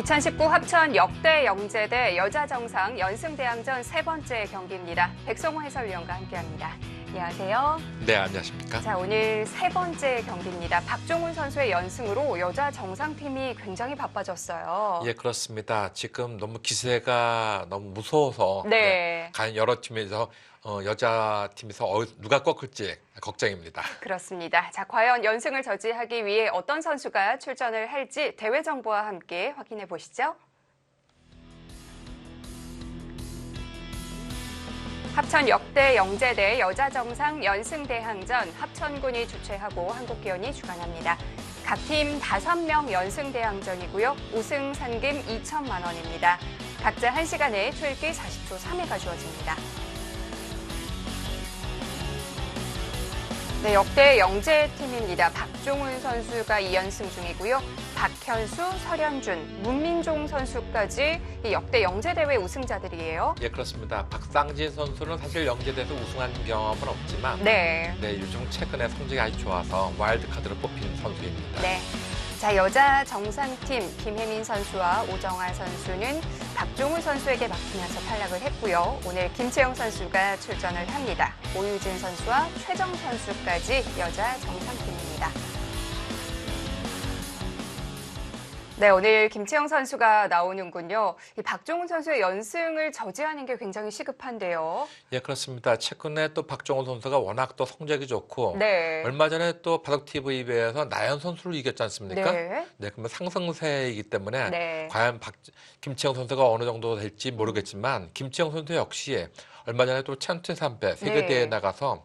2019 합천 역대 영재대 여자 정상 연승대항전 세 번째 경기입니다. 백성호 해설위원과 함께합니다. 안녕하세요. 네, 안녕하십니까. 자, 오늘 세 번째 경기입니다. 박종훈 선수의 연승으로 여자 정상팀이 굉장히 바빠졌어요. 예, 그렇습니다. 지금 너무 기세가 너무 무서워서 네. 과연 여러 팀에서 여자 팀에서 누가 꺾을지 걱정입니다. 그렇습니다. 자, 과연 연승을 저지하기 위해 어떤 선수가 출전을 할지 대회 정보와 함께 확인해 보시죠. 합천 역대 영재대 여자 정상 연승대항전 합천군이 주최하고 한국기원이 주관합니다. 각 팀 5명 연승대항전이고요. 우승 상금 2천만 원입니다. 각자 1시간에 초읽기 40초 3회가 주어집니다. 네, 역대 영재팀입니다. 박종훈 선수가 2연승 중이고요. 박현수, 설현준, 문민종 선수까지 이 역대 영재대회 우승자들이에요. 예, 그렇습니다. 박상진 선수는 사실 영재대에서 우승한 경험은 없지만 네. 요즘 최근에 성적이 아주 좋아서 와일드카드로 뽑힌 선수입니다. 네. 자, 여자 정상팀 김혜민 선수와 오정아 선수는 박종훈 선수에게 막히면서 탈락을 했고요. 오늘 김채영 선수가 출전을 합니다. 오유진 선수와 최정 선수까지 여자 정상팀입니다. 네, 오늘 김채영 선수가 나오는군요. 이 박종훈 선수의 연승을 저지하는 게 굉장히 시급한데요. 예, 그렇습니다. 최근에 또 박종훈 선수가 워낙 또 성적이 좋고 네. 얼마 전에 또 바둑TV에서 나연 선수를 이겼지 않습니까? 네. 네, 그러면 상승세이기 때문에 네. 과연 김채영 선수가 어느 정도 될지 모르겠지만 김채영 선수 역시 얼마 전에 또 천투삼패 세계대회에 네. 나가서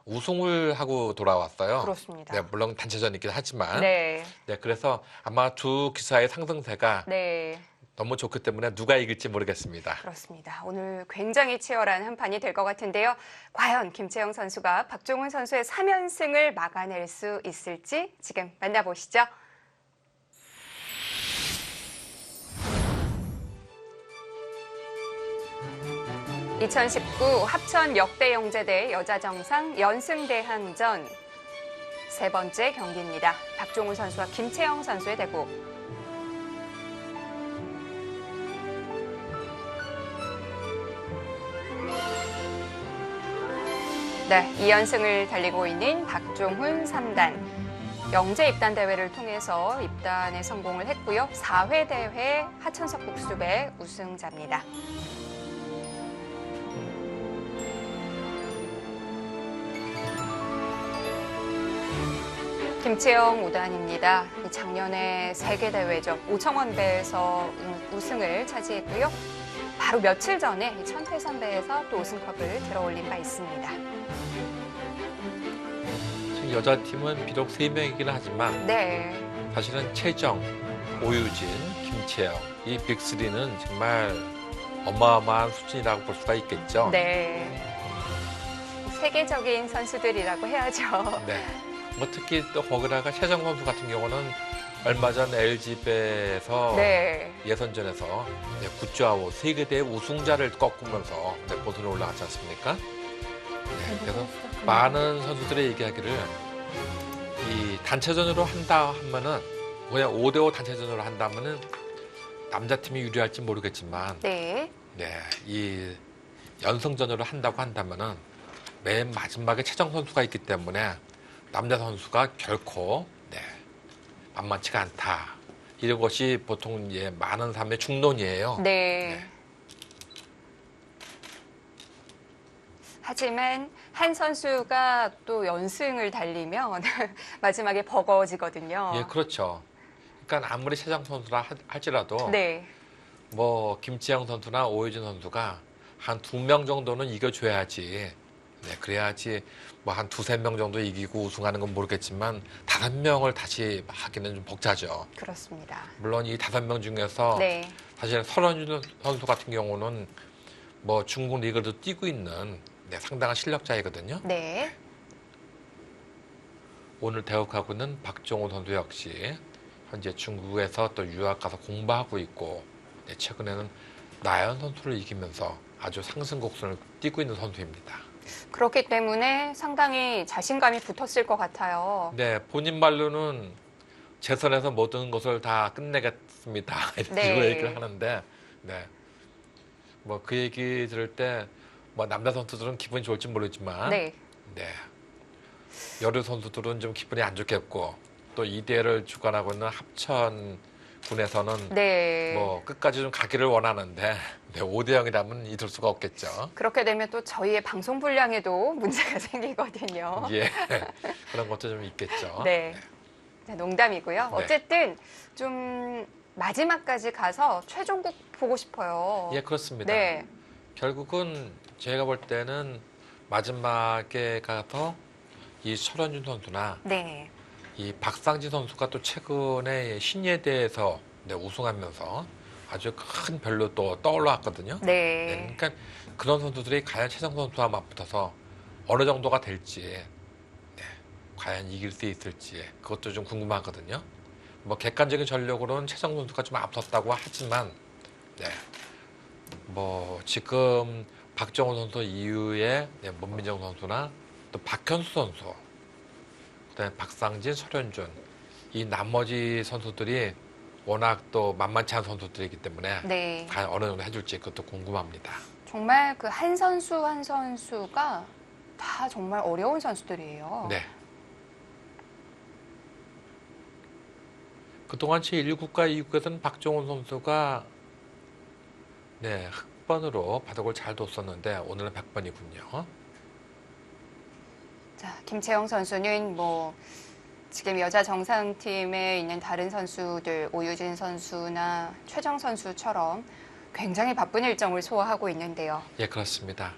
우승을 하고 돌아왔어요. 그렇습니다. 네, 물론 단체전이긴 하지만. 네. 네, 그래서 아마 두 기사의 상승세가 네. 너무 좋기 때문에 누가 이길지 모르겠습니다. 그렇습니다. 오늘 굉장히 치열한 한판이 될 것 같은데요. 과연 김채영 선수가 박종훈 선수의 3연승을 막아낼 수 있을지 지금 만나보시죠. (2019) 합천 역대 영재대 여자 정상 연승대항전 세 번째 경기입니다. 박종훈 선수와 김채영 선수의 대국. 네, 2연승을 달리고 있는 박종훈 3단. 영재 입단 대회를 통해서 입단에 성공을 했고요. 4회 대회 하천석 국수배 우승자입니다. 김채영 5단입니다. 작년에 세계대회죠. 오청원배에서 우승을 차지했고요. 바로 며칠 전에 천태선배에서 또 우승컵을 들어올린 바 있습니다. 지금 여자팀은 비록 3명이긴 하지만 네. 사실은 최정, 오유진, 김채영 이 빅3는 정말 어마어마한 수준이라고 볼 수가 있겠죠. 네. 세계적인 선수들이라고 해야죠. 네. 뭐 특히 또 거기다가 최정 선수 같은 경우는 얼마 전 LG배에서 네. 예선전에서 굿즈아웃 세계대회 우승자를 꺾으면서 본선에 올라갔지 않습니까? 네, 그래서 많은 선수들의 얘기하기를 이 단체전으로 한다 하면은 그냥 5대5 단체전으로 한다면은 남자팀이 유리할지 모르겠지만 네. 네, 이 연승전으로 한다고 한다면은 맨 마지막에 최정 선수가 있기 때문에 남자 선수가 결코 만만치가 않다. 이런 것이 보통 많은 사람의 중론이에요. 네. 하지만 한 선수가 또 연승을 달리면 마지막에 버거워지거든요. 예, 그렇죠. 그러니까 아무리 최정 선수라 할지라도 네. 뭐 김지영 선수나 오유진 선수가 한 2명 정도는 이겨줘야지. 네, 그래야지 뭐 한 2~3명 정도 이기고 우승하는 건 모르겠지만 5명을 다시 하기는 좀 벅차죠. 그렇습니다. 물론 이 5명 중에서 네. 사실 설현준 선수 같은 경우는 뭐 중국 리그도 뛰고 있는 상당한 실력자이거든요. 네. 오늘 대국하고 있는 박종훈 선수 역시 현재 중국에서 또 유학 가서 공부하고 있고 최근에는 나연 선수를 이기면서 아주 상승 곡선을 띄고 있는 선수입니다. 그렇기 때문에 상당히 자신감이 붙었을 것 같아요. 네, 본인 말로는 최선에서 모든 것을 다 끝내겠습니다. 이런 네. 식으로 얘기를 하는데, 네. 뭐 그 얘기 들을 때, 뭐 남자 선수들은 기분이 좋을지 모르지만, 네. 네. 여류 선수들은 좀 기분이 안 좋겠고, 또 이 대회를 주관하고 있는 합천군에서는 네. 뭐 끝까지 좀 가기를 원하는데, 네, 5대 0이라면 잊을 수가 없겠죠. 그렇게 되면 또 저희의 방송 분량에도 문제가 생기거든요. 예. 그런 것도 좀 있겠죠. 네. 자, 농담이고요. 네. 어쨌든 좀 마지막까지 가서 최종국 보고 싶어요. 예, 그렇습니다. 네. 결국은 제가 볼 때는 마지막에 가서 이 설현준 선수나 네. 이 박상진 선수가 또 최근에 신예대에서 네, 우승하면서 아주 큰 별로 또 떠올랐거든요. 네. 네, 그러니까 그런 선수들이 과연 최정 선수와 맞붙어서 어느 정도가 될지, 네, 과연 이길 수 있을지 그것도 좀 궁금하거든요. 뭐 객관적인 전력으로는 최정 선수가 좀 앞섰다고 하지만, 네, 뭐 지금 박정호 선수 이후에 네, 문민정 선수나 또 박현수 선수, 그다음에 박상진, 설현준 이 나머지 선수들이 워낙 또 만만치 않은 선수들이기 때문에 네. 과연 어느 정도 해줄지 그것도 궁금합니다. 정말 그 한 선수 한 선수가 다 정말 어려운 선수들이에요. 네. 그동안 제1국과 2국에서는 박정훈 선수가 네, 흑번으로 바둑을 잘 뒀었는데 오늘은 100번이군요. 자, 김채영 선수는 뭐 지금 여자 정상팀에 있는 다른 선수들 오유진 선수나 최정 선수처럼 굉장히 바쁜 일정을 소화하고 있는데요. 예, 그렇습니다.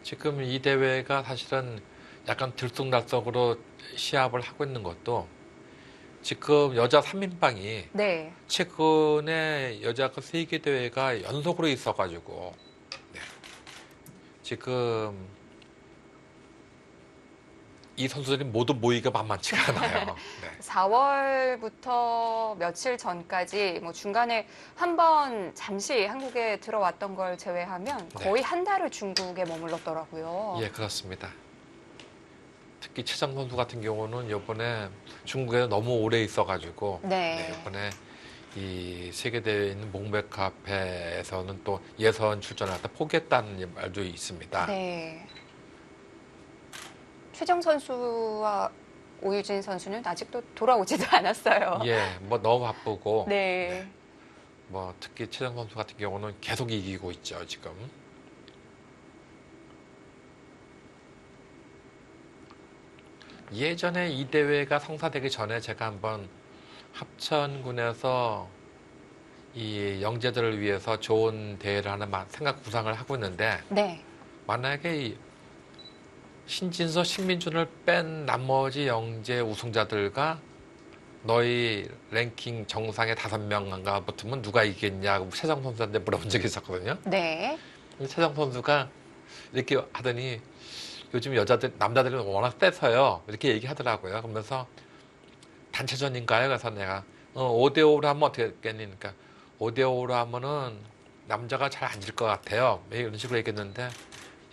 지금 이 대회가 사실은 약간 들쑥날쑥으로 시합을 하고 있는 것도 지금 여자 3인방이 네. 최근에 여자 그 세계 대회가 연속으로 있어가지고 네. 지금 이 선수들이 모두 모이기가 만만치가 않아요. 네. 4월부터 며칠 전까지 뭐 중간에 한 번 잠시 한국에 들어왔던 걸 제외하면 거의 한 달을 중국에 머물렀더라고요. 예, 그렇습니다. 특히 최정 선수 같은 경우는 이번에 중국에 너무 오래 있어가지고 네. 이번에 이 세계대회에 있는 몽백 카페에서는 또 예선 출전을 하다 포기했다는 말도 있습니다. 네. 최정 선수와 오유진 선수는 아직도 돌아오지도 않았어요. 예, 뭐 너무 바쁘고 네. 뭐 특히 최정 선수 같은 경우는 계속 이기고 있죠, 지금. 예전에 이 대회가 성사되기 전에 제가 한번 합천군에서 이 영재들을 위해서 좋은 대회를 하는 생각 구상을 하고 있는데 네. 만약에 이 신진서, 신민준을 뺀 나머지 영재 우승자들과 너희 랭킹 정상에 5명인가 붙으면 누가 이기겠냐고 최정 선수한테 물어본 적이 있었거든요. 네. 최정 선수가 이렇게 하더니 요즘 남자들은 워낙 세서요. 이렇게 얘기하더라고요. 그러면서 단체전인가요? 그래서 내가 5대5로 하면 어떻게 했겠니? 그러니까 5대5로 하면은 남자가 잘 안 질 것 같아요. 이런 식으로 얘기했는데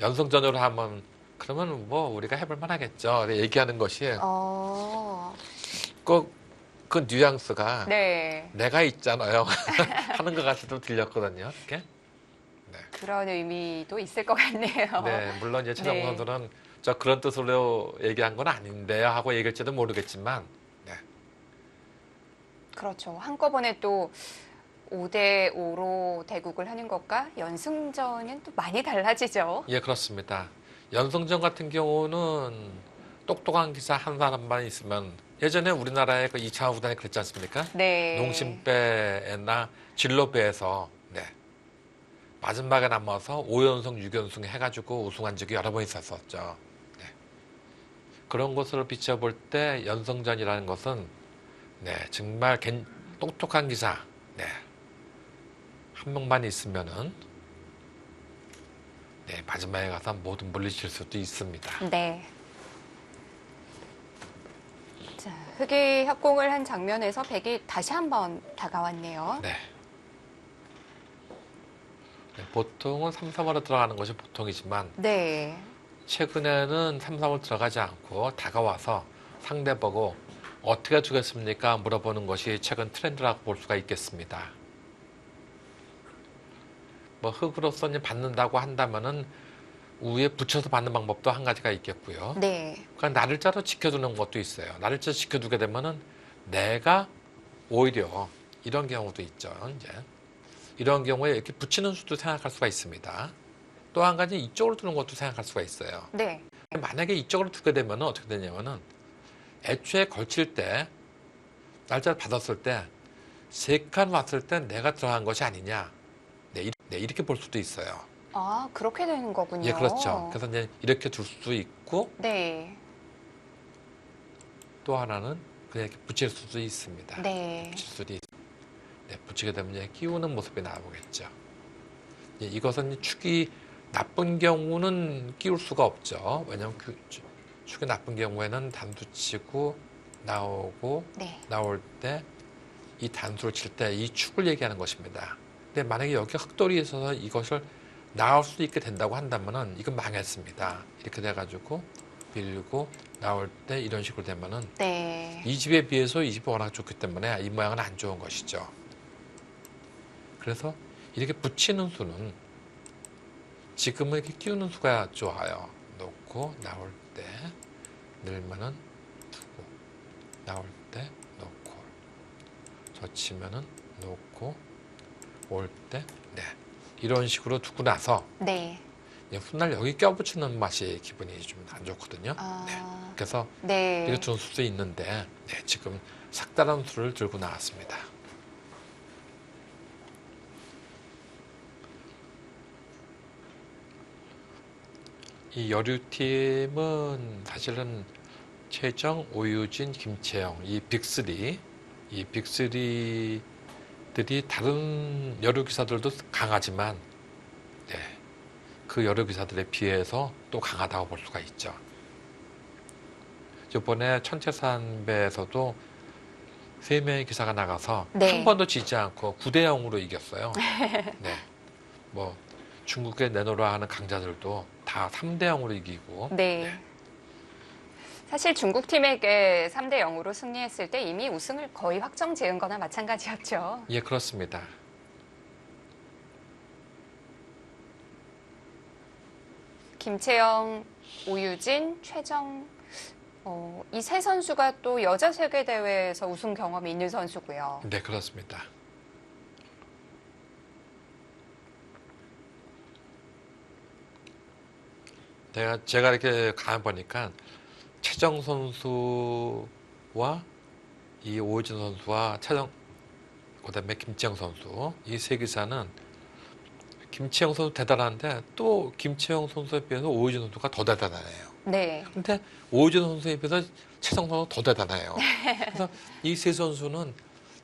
연승전으로 하면 그러면 뭐 우리가 해볼 만하겠죠. 얘기하는 것이 그 뉘앙스가 네. 내가 있잖아요. 하는 것 같이 좀 들렸거든요. 이렇게. 네. 그런 의미도 있을 것 같네요. 네, 물론 이제 최정 네. 선수는 저 그런 뜻으로 얘기한 건 아닌데요 하고 얘기할지도 모르겠지만, 네. 그렇죠. 한꺼번에 또 5대5로 대국을 하는 것과 연승전은 또 많이 달라지죠. 예, 그렇습니다. 연승전 같은 경우는 똑똑한 기사 한 사람만 있으면 예전에 우리나라의 그 2차 구단이 그랬지 않습니까? 네. 농심배나 진로배에서 네. 마지막에 남아서 5연승, 6연승 해가지고 우승한 적이 여러 번 있었었죠. 네. 그런 것으로 비춰볼 때 연승전이라는 것은 네, 정말 똑똑한 기사 네. 한 명만 있으면은 네, 마지막에 가서 모든 물리칠 수도 있습니다. 네. 자, 흑이 협공을 한 장면에서 백이 다시 한번 다가왔네요. 네. 네, 보통은 3, 3으로 들어가는 것이 보통이지만 네. 최근에는 3, 3으로 들어가지 않고 다가와서 상대 보고 어떻게 두겠습니까? 물어보는 것이 최근 트렌드라고 볼 수가 있겠습니다. 뭐 흙으로서 이제 받는다고 한다면은 위에 붙여서 받는 방법도 한 가지가 있겠고요. 네. 그러니까 날짜로 지켜두는 것도 있어요. 날짜 지켜두게 되면은 내가 오히려 이런 경우도 있죠. 이제 이런 경우에 이렇게 붙이는 수도 생각할 수가 있습니다. 또 한 가지 이쪽으로 두는 것도 생각할 수가 있어요. 네. 만약에 이쪽으로 두게 되면 어떻게 되냐면은 애초에 걸칠 때 날짜를 받았을 때 세 칸 왔을 때 내가 들어간 것이 아니냐. 네, 이렇게 볼 수도 있어요. 아, 그렇게 되는 거군요. 예, 그렇죠. 그래서 이제 이렇게 둘 수도 있고 네. 또 하나는 그냥 이렇게 붙일 수도 있습니다. 네. 붙일 수도 네, 붙이게 되면 이제 끼우는 모습이 나오겠죠. 예, 이것은 이제 축이 나쁜 경우는 끼울 수가 없죠. 왜냐하면 그 축이 나쁜 경우에는 단수 치고 나오고 네. 나올 때 이 단수를 칠 때 이 축을 얘기하는 것입니다. 근데 만약에 여기 흑돌이 있어서 이것을 나올 수 있게 된다고 한다면은 이건 망했습니다. 이렇게 돼가지고 밀고 나올 때 이런 식으로 되면은 네. 이 집에 비해서 이 집이 워낙 좋기 때문에 이 모양은 안 좋은 것이죠. 그래서 이렇게 붙이는 수는 지금은 이렇게 끼우는 수가 좋아요. 놓고 나올 때 늘면은 두고 나올 때 놓고 젖히면은 놓고 올 때 네. 이런 식으로 두고 나서 네. 훗날 여기 껴붙이는 맛이 기분이 좀 안 좋거든요. 아. 네. 그래서 네. 이렇게 두는 수도 있는데 네, 지금 색다른 수를 들고 나왔습니다. 이 여류팀은 사실은 최정, 오유진, 김채영 이 빅3들이 다른 여류 기사들도 강하지만 네, 그 여류 기사들에 비해서 또 강하다고 볼 수가 있죠. 이번에 천체산배에서도 3명의 기사가 나가서 네. 한 번도 지지 않고 9대 0으로 이겼어요. 네. 뭐 중국에 내놓으라 하는 강자들도 다 3대 0으로 이기고. 네. 사실 중국 팀에게 3대 0으로 승리했을 때 이미 우승을 거의 확정 지은 거나 마찬가지였죠. 예, 그렇습니다. 김채영, 오유진, 최정 이 세 선수가 또 여자 세계 대회에서 우승 경험이 있는 선수고요. 네, 그렇습니다. 제가 이렇게 가보니까 최정 선수와 이 오유진 선수와 그다음에 김채영 선수 이 세 기사는 김채영 선수 대단한데 또 김채영 선수에 비해서 오유진 선수가 더 대단해요. 네. 근데 오유진 선수에 비해서 최정 선수가 더 대단해요. 그래서 이 세 선수는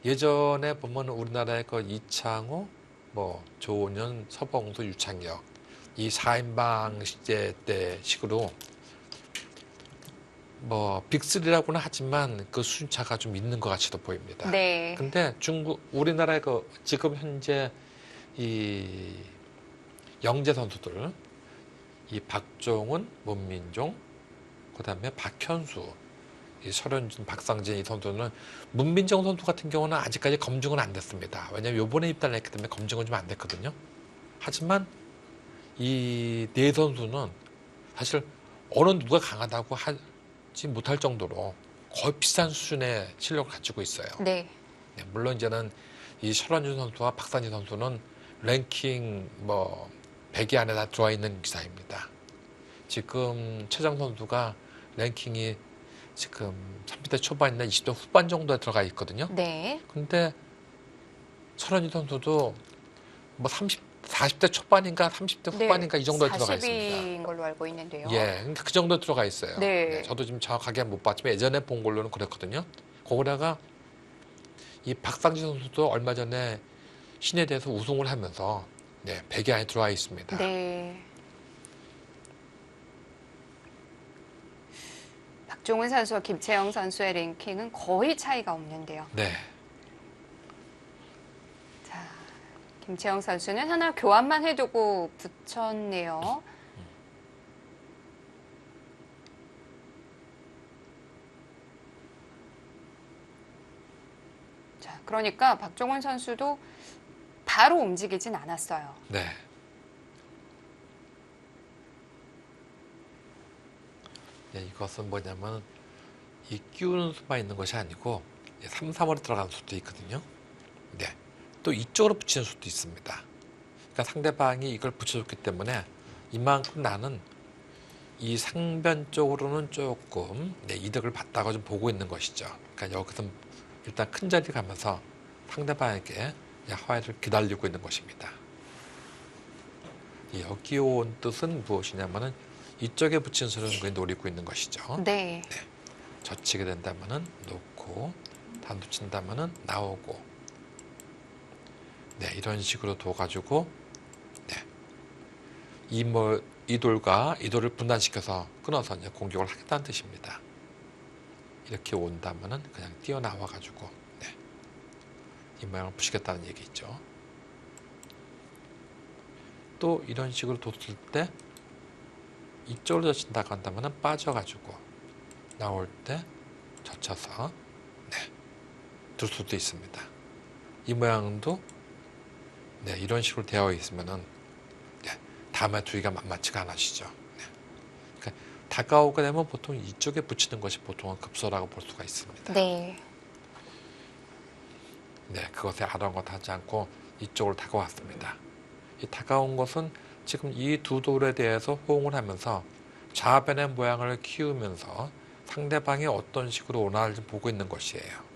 예전에 보면 우리나라의 그 이창호, 뭐 조은현, 서봉수, 유창혁 이 4인방 시제 때 식으로 뭐 빅3라고는 하지만 그 수준차가 좀 있는 것 같이도 보입니다. 네. 근데 우리나라의 그 지금 현재 이 영재 선수들, 이 박종훈, 문민종, 그다음에 박현수, 이 설현진, 박상진 이 선수는 문민정 선수 같은 경우는 아직까지 검증은 안 됐습니다. 왜냐하면 요번에 입단을 했기 때문에 검증은 좀 안 됐거든요. 하지만 이 네 선수는 사실 어느 누가 강하다고 하지 못할 정도로 거의 비슷한 수준의 실력을 가지고 있어요. 네. 네, 물론 이제는 이 설현준 선수와 박상진 선수는 랭킹 뭐 100위 안에 다 들어와 있는 기사입니다. 지금 최정 선수가 랭킹이 지금 30대 초반이나 20대 후반 정도에 들어가 있거든요. 네. 근데 설현준 선수도 뭐 40대 초반인가 30대 후반인가 이 정도에 들어가 있습니다. 40위인 걸로 알고 있는데요. 예, 그러니까 그 정도에 들어가 있어요. 네. 저도 지금 정확하게 못 봤지만 예전에 본 걸로는 그랬거든요. 거기다가 이 박상진 선수도 얼마 전에 신에 대해서 우승을 하면서 네, 100위 안에 들어와 있습니다. 네. 박종훈 선수와 김채영 선수의 랭킹은 거의 차이가 없는데요. 네. 자, 김채영 선수는 하나 교환만 해두고 붙였네요. 그러니까 박종원 선수도 바로 움직이진 않았어요. 네. 네, 이것은 뭐냐면 이 끼우는 수만 있는 것이 아니고 3, 3월에 들어가는 수도 있거든요. 네. 또 이쪽으로 붙이는 수도 있습니다. 그러니까 상대방이 이걸 붙여줬기 때문에 이만큼 나는 이 상변 쪽으로는 조금 이득을 봤다고 좀 보고 있는 것이죠. 그러니까 여기서 일단 큰 자리 가면서 상대방에게 하와이를 기다리고 있는 것입니다. 여기 온 뜻은 무엇이냐면은 이쪽에 붙인 수를 노리고 있는 것이죠. 네. 젖히게 된다면은 놓고 단두 친다면은 나오고 이런 식으로 둬가지고 이 돌과 이 돌을 분단시켜서 끊어서 이제 공격을 하겠다는 뜻입니다. 이렇게 온다면은 그냥 뛰어나와가지고 이 모양을 부시겠다는 얘기죠. 또 이런 식으로 뒀을 때 이쪽으로 젖힌다고 한다면은 빠져가지고 나올 때 젖혀서 둘 수도 있습니다. 이 모양도 이런 식으로 되어 있으면은 다음에 두기가 만만치가 않으시죠. 그러니까 다가오게 되면 보통 이쪽에 붙이는 것이 보통은 급소라고 볼 수가 있습니다. 네. 그것에 아랑곳하지 않고 이쪽으로 다가왔습니다. 이 다가온 것은 지금 이 두 돌에 대해서 호응을 하면서 좌변의 모양을 키우면서 상대방이 어떤 식으로 오나를 보고 있는 것이에요.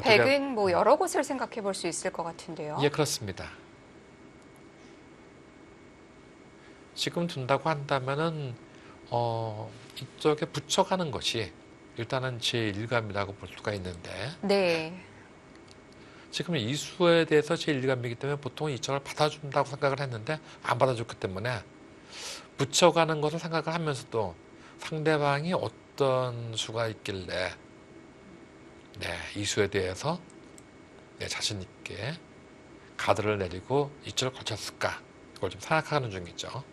백은 뭐 여러 곳을 생각해 볼 수 있을 것 같은데요. 예, 그렇습니다. 지금 둔다고 한다면은 이쪽에 붙여가는 것이 일단은 제1감이라고 볼 수가 있는데 네. 지금 이 수에 대해서 제1감이기 때문에 보통 이쪽을 받아준다고 생각을 했는데 안 받아줬기 때문에 붙여가는 것을 생각을 하면서도 상대방이 어떤 수가 있길래 이 수에 대해서 자신 있게 가드를 내리고 이쪽을 거쳤을까 이걸 좀 생각하는 중이죠.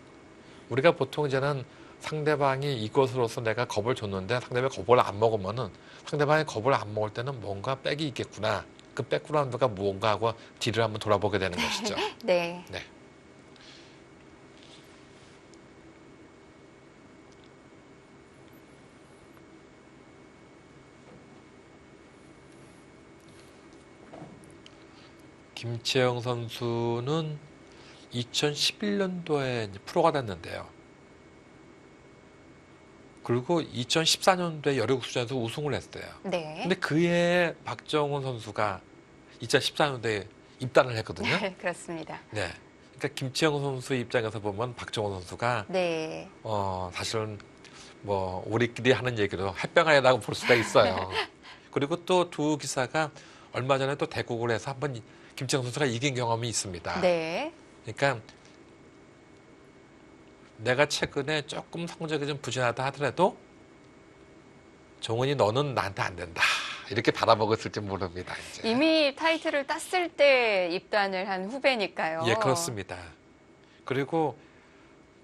우리가 보통 이제는 상대방이 이것으로서 내가 겁을 줬는데 상대방이 겁을 안 먹으면은 상대방이 겁을 안 먹을 때는 뭔가 백이 있겠구나. 그 백그라운드가 누가 무언가 하고 뒤를 한번 돌아보게 되는 것이죠. 네. 김채영 선수는 2011년도에 프로가 됐는데요. 그리고 2014년도에 여력수전에서 우승을 했어요. 네. 근데 그해 박정훈 선수가 2014년도에 입단을 했거든요. 네, 그렇습니다. 그러니까 김채영 선수 입장에서 보면 박정훈 선수가 네. 사실은 뭐 우리끼리 하는 얘기로 햇병아리라고 볼 수가 있어요. 그리고 또 두 기사가 얼마 전에 또 대국을 해서 한번 김채영 선수가 이긴 경험이 있습니다. 네. 그러니까 내가 최근에 조금 성적이 좀 부진하다 하더라도 정훈이 너는 나한테 안 된다. 이렇게 바라보고 있을지 모릅니다. 이제. 이미 타이틀을 땄을 때 입단을 한 후배니까요. 예, 그렇습니다. 그리고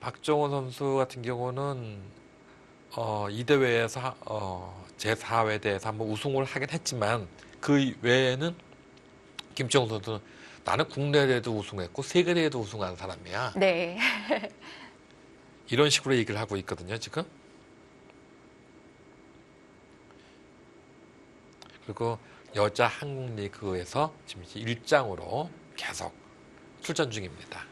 박정훈 선수 같은 경우는 이 대회에서 제4회 대회에서 한번 우승을 하긴 했지만 그 외에는 김정훈 선수는 나는 국내 대회도 우승했고 세계 대회도 우승한 사람이야. 네. 이런 식으로 얘기를 하고 있거든요, 지금. 그리고 여자 한국 리그에서 지금 일장으로 계속 출전 중입니다.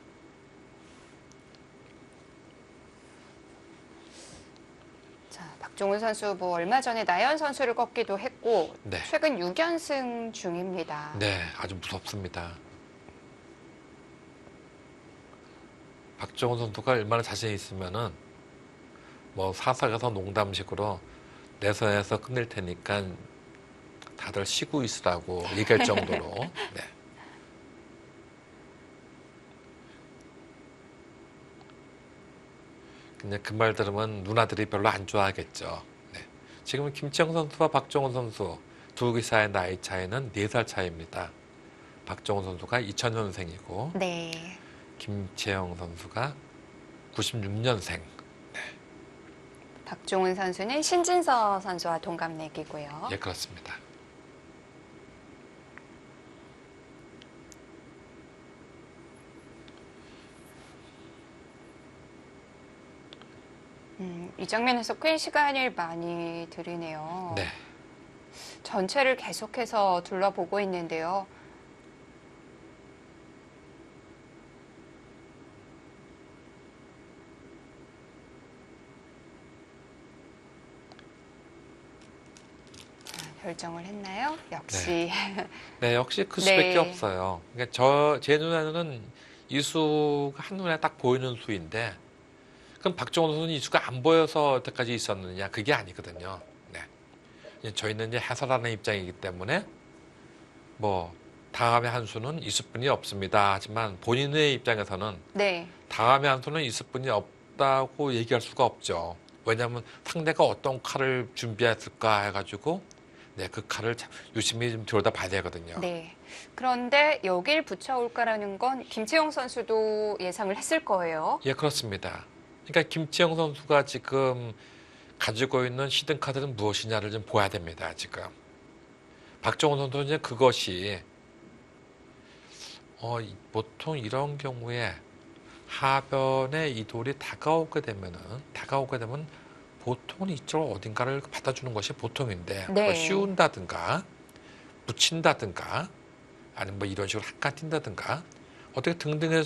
자, 박종훈 선수 뭐 얼마 전에 나연 선수를 꺾기도 했고 최근 6연승 중입니다. 네, 아주 무섭습니다. 박정훈 선수가 얼마나 자신 있으면은 뭐 사석에서 농담식으로 내 선에서 끝낼 테니까 다들 쉬고 있으라고 얘기할 정도로. 근데 그 말 들으면 누나들이 별로 안 좋아하겠죠. 지금 김채영 선수와 박정훈 선수 두 기사의 나이 차이는 4살 차이입니다. 박정훈 선수가 2000년생이고 김채영 선수가 96년생. 박종훈 선수는 신진서 선수와 동갑내기고요. 예, 그렇습니다. 이 장면에서 꽤 시간을 많이 들이네요. 네. 전체를 계속해서 둘러보고 있는데요. 결정을 했나요? 역시. 네, 역시 그 수밖에 네. 없어요. 그러니까 제 눈에는 이수가 한눈에 딱 보이는 수인데, 그럼 박종원 선수는 이수가 안 보여서 여태까지 있었느냐? 그게 아니거든요. 네. 이제 저희는 이제 해설하는 입장이기 때문에, 뭐, 다음에 한 수는 이수뿐이 없습니다. 하지만 본인의 입장에서는 네. 다음에 한 수는 이수뿐이 없다고 얘기할 수가 없죠. 왜냐하면 상대가 어떤 칼을 준비했을까 해가지고, 네, 그 칼을 유심히 좀 들여다 봐야 되거든요. 네. 그런데 여길 붙여올까라는 건 김채영 선수도 예상을 했을 거예요. 예, 그렇습니다. 그러니까 김치영 선수가 지금 가지고 있는 히든 카드는 무엇이냐를 좀 봐야 됩니다. 지금 박정훈 선수는 이제 그것이 보통 이런 경우에 하변에 이 돌이 다가오게 되면 보통은 이쪽 어딘가를 받아주는 것이 보통인데 네. 뭐 씌운다든가 붙인다든가 아니면 뭐 이런 식으로 한 칸 뛴다든가 어떻게 등등의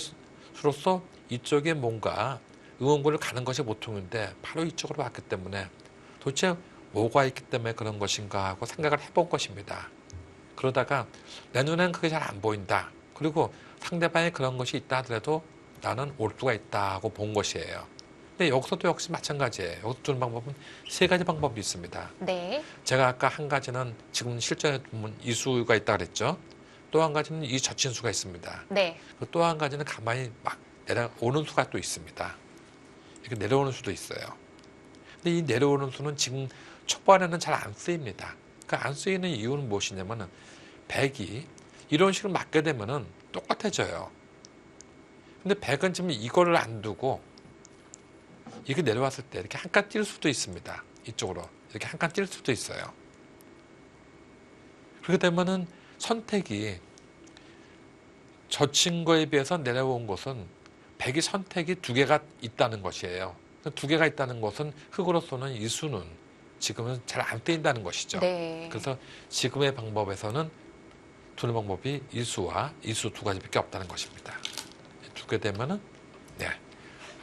수로서 이쪽에 뭔가 응원군을 가는 것이 보통인데 바로 이쪽으로 왔기 때문에 도대체 뭐가 있기 때문에 그런 것인가 하고 생각을 해본 것입니다. 그러다가 내 눈엔 그게 잘 안 보인다. 그리고 상대방에 그런 것이 있다 하더라도 나는 올 수가 있다 하고 본 것이에요. 근데 여기서도 역시 마찬가지예요. 여기서 두는 방법은 세 가지 방법이 있습니다. 네. 제가 아까 한 가지는 지금 실전에 보면 이수가 있다 그랬죠. 또 한 가지는 이 젖힌 수가 있습니다. 네. 또 한 가지는 가만히 막 내려오는 수가 또 있습니다. 이렇게 내려오는 수도 있어요. 근데 이 내려오는 수는 지금 초반에는 잘 안 쓰입니다. 그러니까 안 쓰이는 이유는 무엇이냐면은 백이 이런 식으로 맞게 되면은 똑같아져요. 근데 백은 지금 이거를 안 두고 이렇게 내려왔을 때 이렇게 한 칸 뛸 수도 있습니다. 이쪽으로 이렇게 한 칸 뛸 수도 있어요. 그렇게 되면은 선택이 젖힌 거에 비해서 내려온 것은 백이 선택이 두 개가 있다는 것이에요. 두 개가 있다는 것은 흙으로서는 이 수는 지금은 잘 안 뜨인다는 것이죠. 네. 그래서 지금의 방법에서는 두는 방법이 이수와 이수 두 가지밖에 없다는 것입니다. 두게 되면은 네,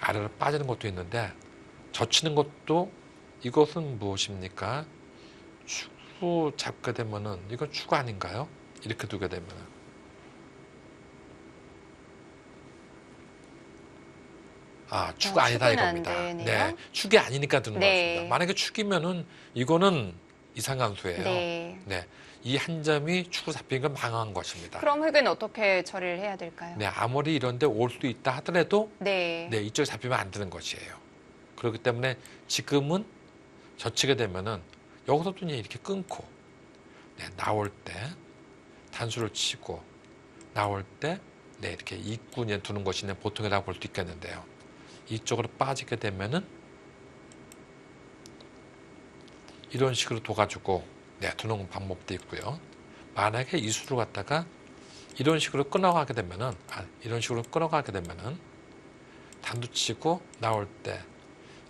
아래로 빠지는 것도 있는데 젖히는 것도 이것은 무엇입니까? 추 잡게 되면은 이건 추가 아닌가요? 이렇게 두게 되면은 축 아니다 축은 안 이겁니다. 되네요. 네, 축이 아니니까 드는 네. 것입니다. 만약에 축이면은 이거는 이상한 수예요. 네. 네, 이 한 점이 축으로 잡힌 건 망한 것입니다. 그럼 흙은 어떻게 처리를 해야 될까요? 네, 아무리 이런데 올 수도 있다 하더라도 네. 네, 이쪽에 잡히면 안 되는 것이에요. 그렇기 때문에 지금은 젖히게 되면은 여기서도 이제 이렇게 끊고 네, 나올 때 단수를 치고 나올 때 네, 이렇게 입구에 두는 것이 보통이라고 볼 수 있겠는데요. 이쪽으로 빠지게 되면은 이런 식으로 둬가지고 네, 두는 방법도 있고요. 만약에 이수를 갖다가 이런 식으로 끊어가게 되면은 단두 치고 나올 때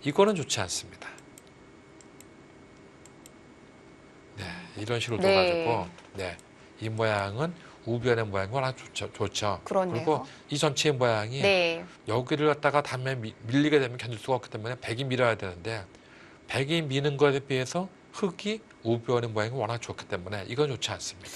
이거는 좋지 않습니다. 네, 이런 식으로 네. 둬가지고 네, 이 모양은 우변의 모양이 워낙 좋죠. 그렇네요. 그리고 이 전체의 모양이 네. 여기를 갖다가 다음에 밀리게 되면 견딜 수가 없기 때문에 백이 밀어야 되는데 백이 미는 것에 비해서 흙이 우변의 모양이 워낙 좋기 때문에 이건 좋지 않습니다.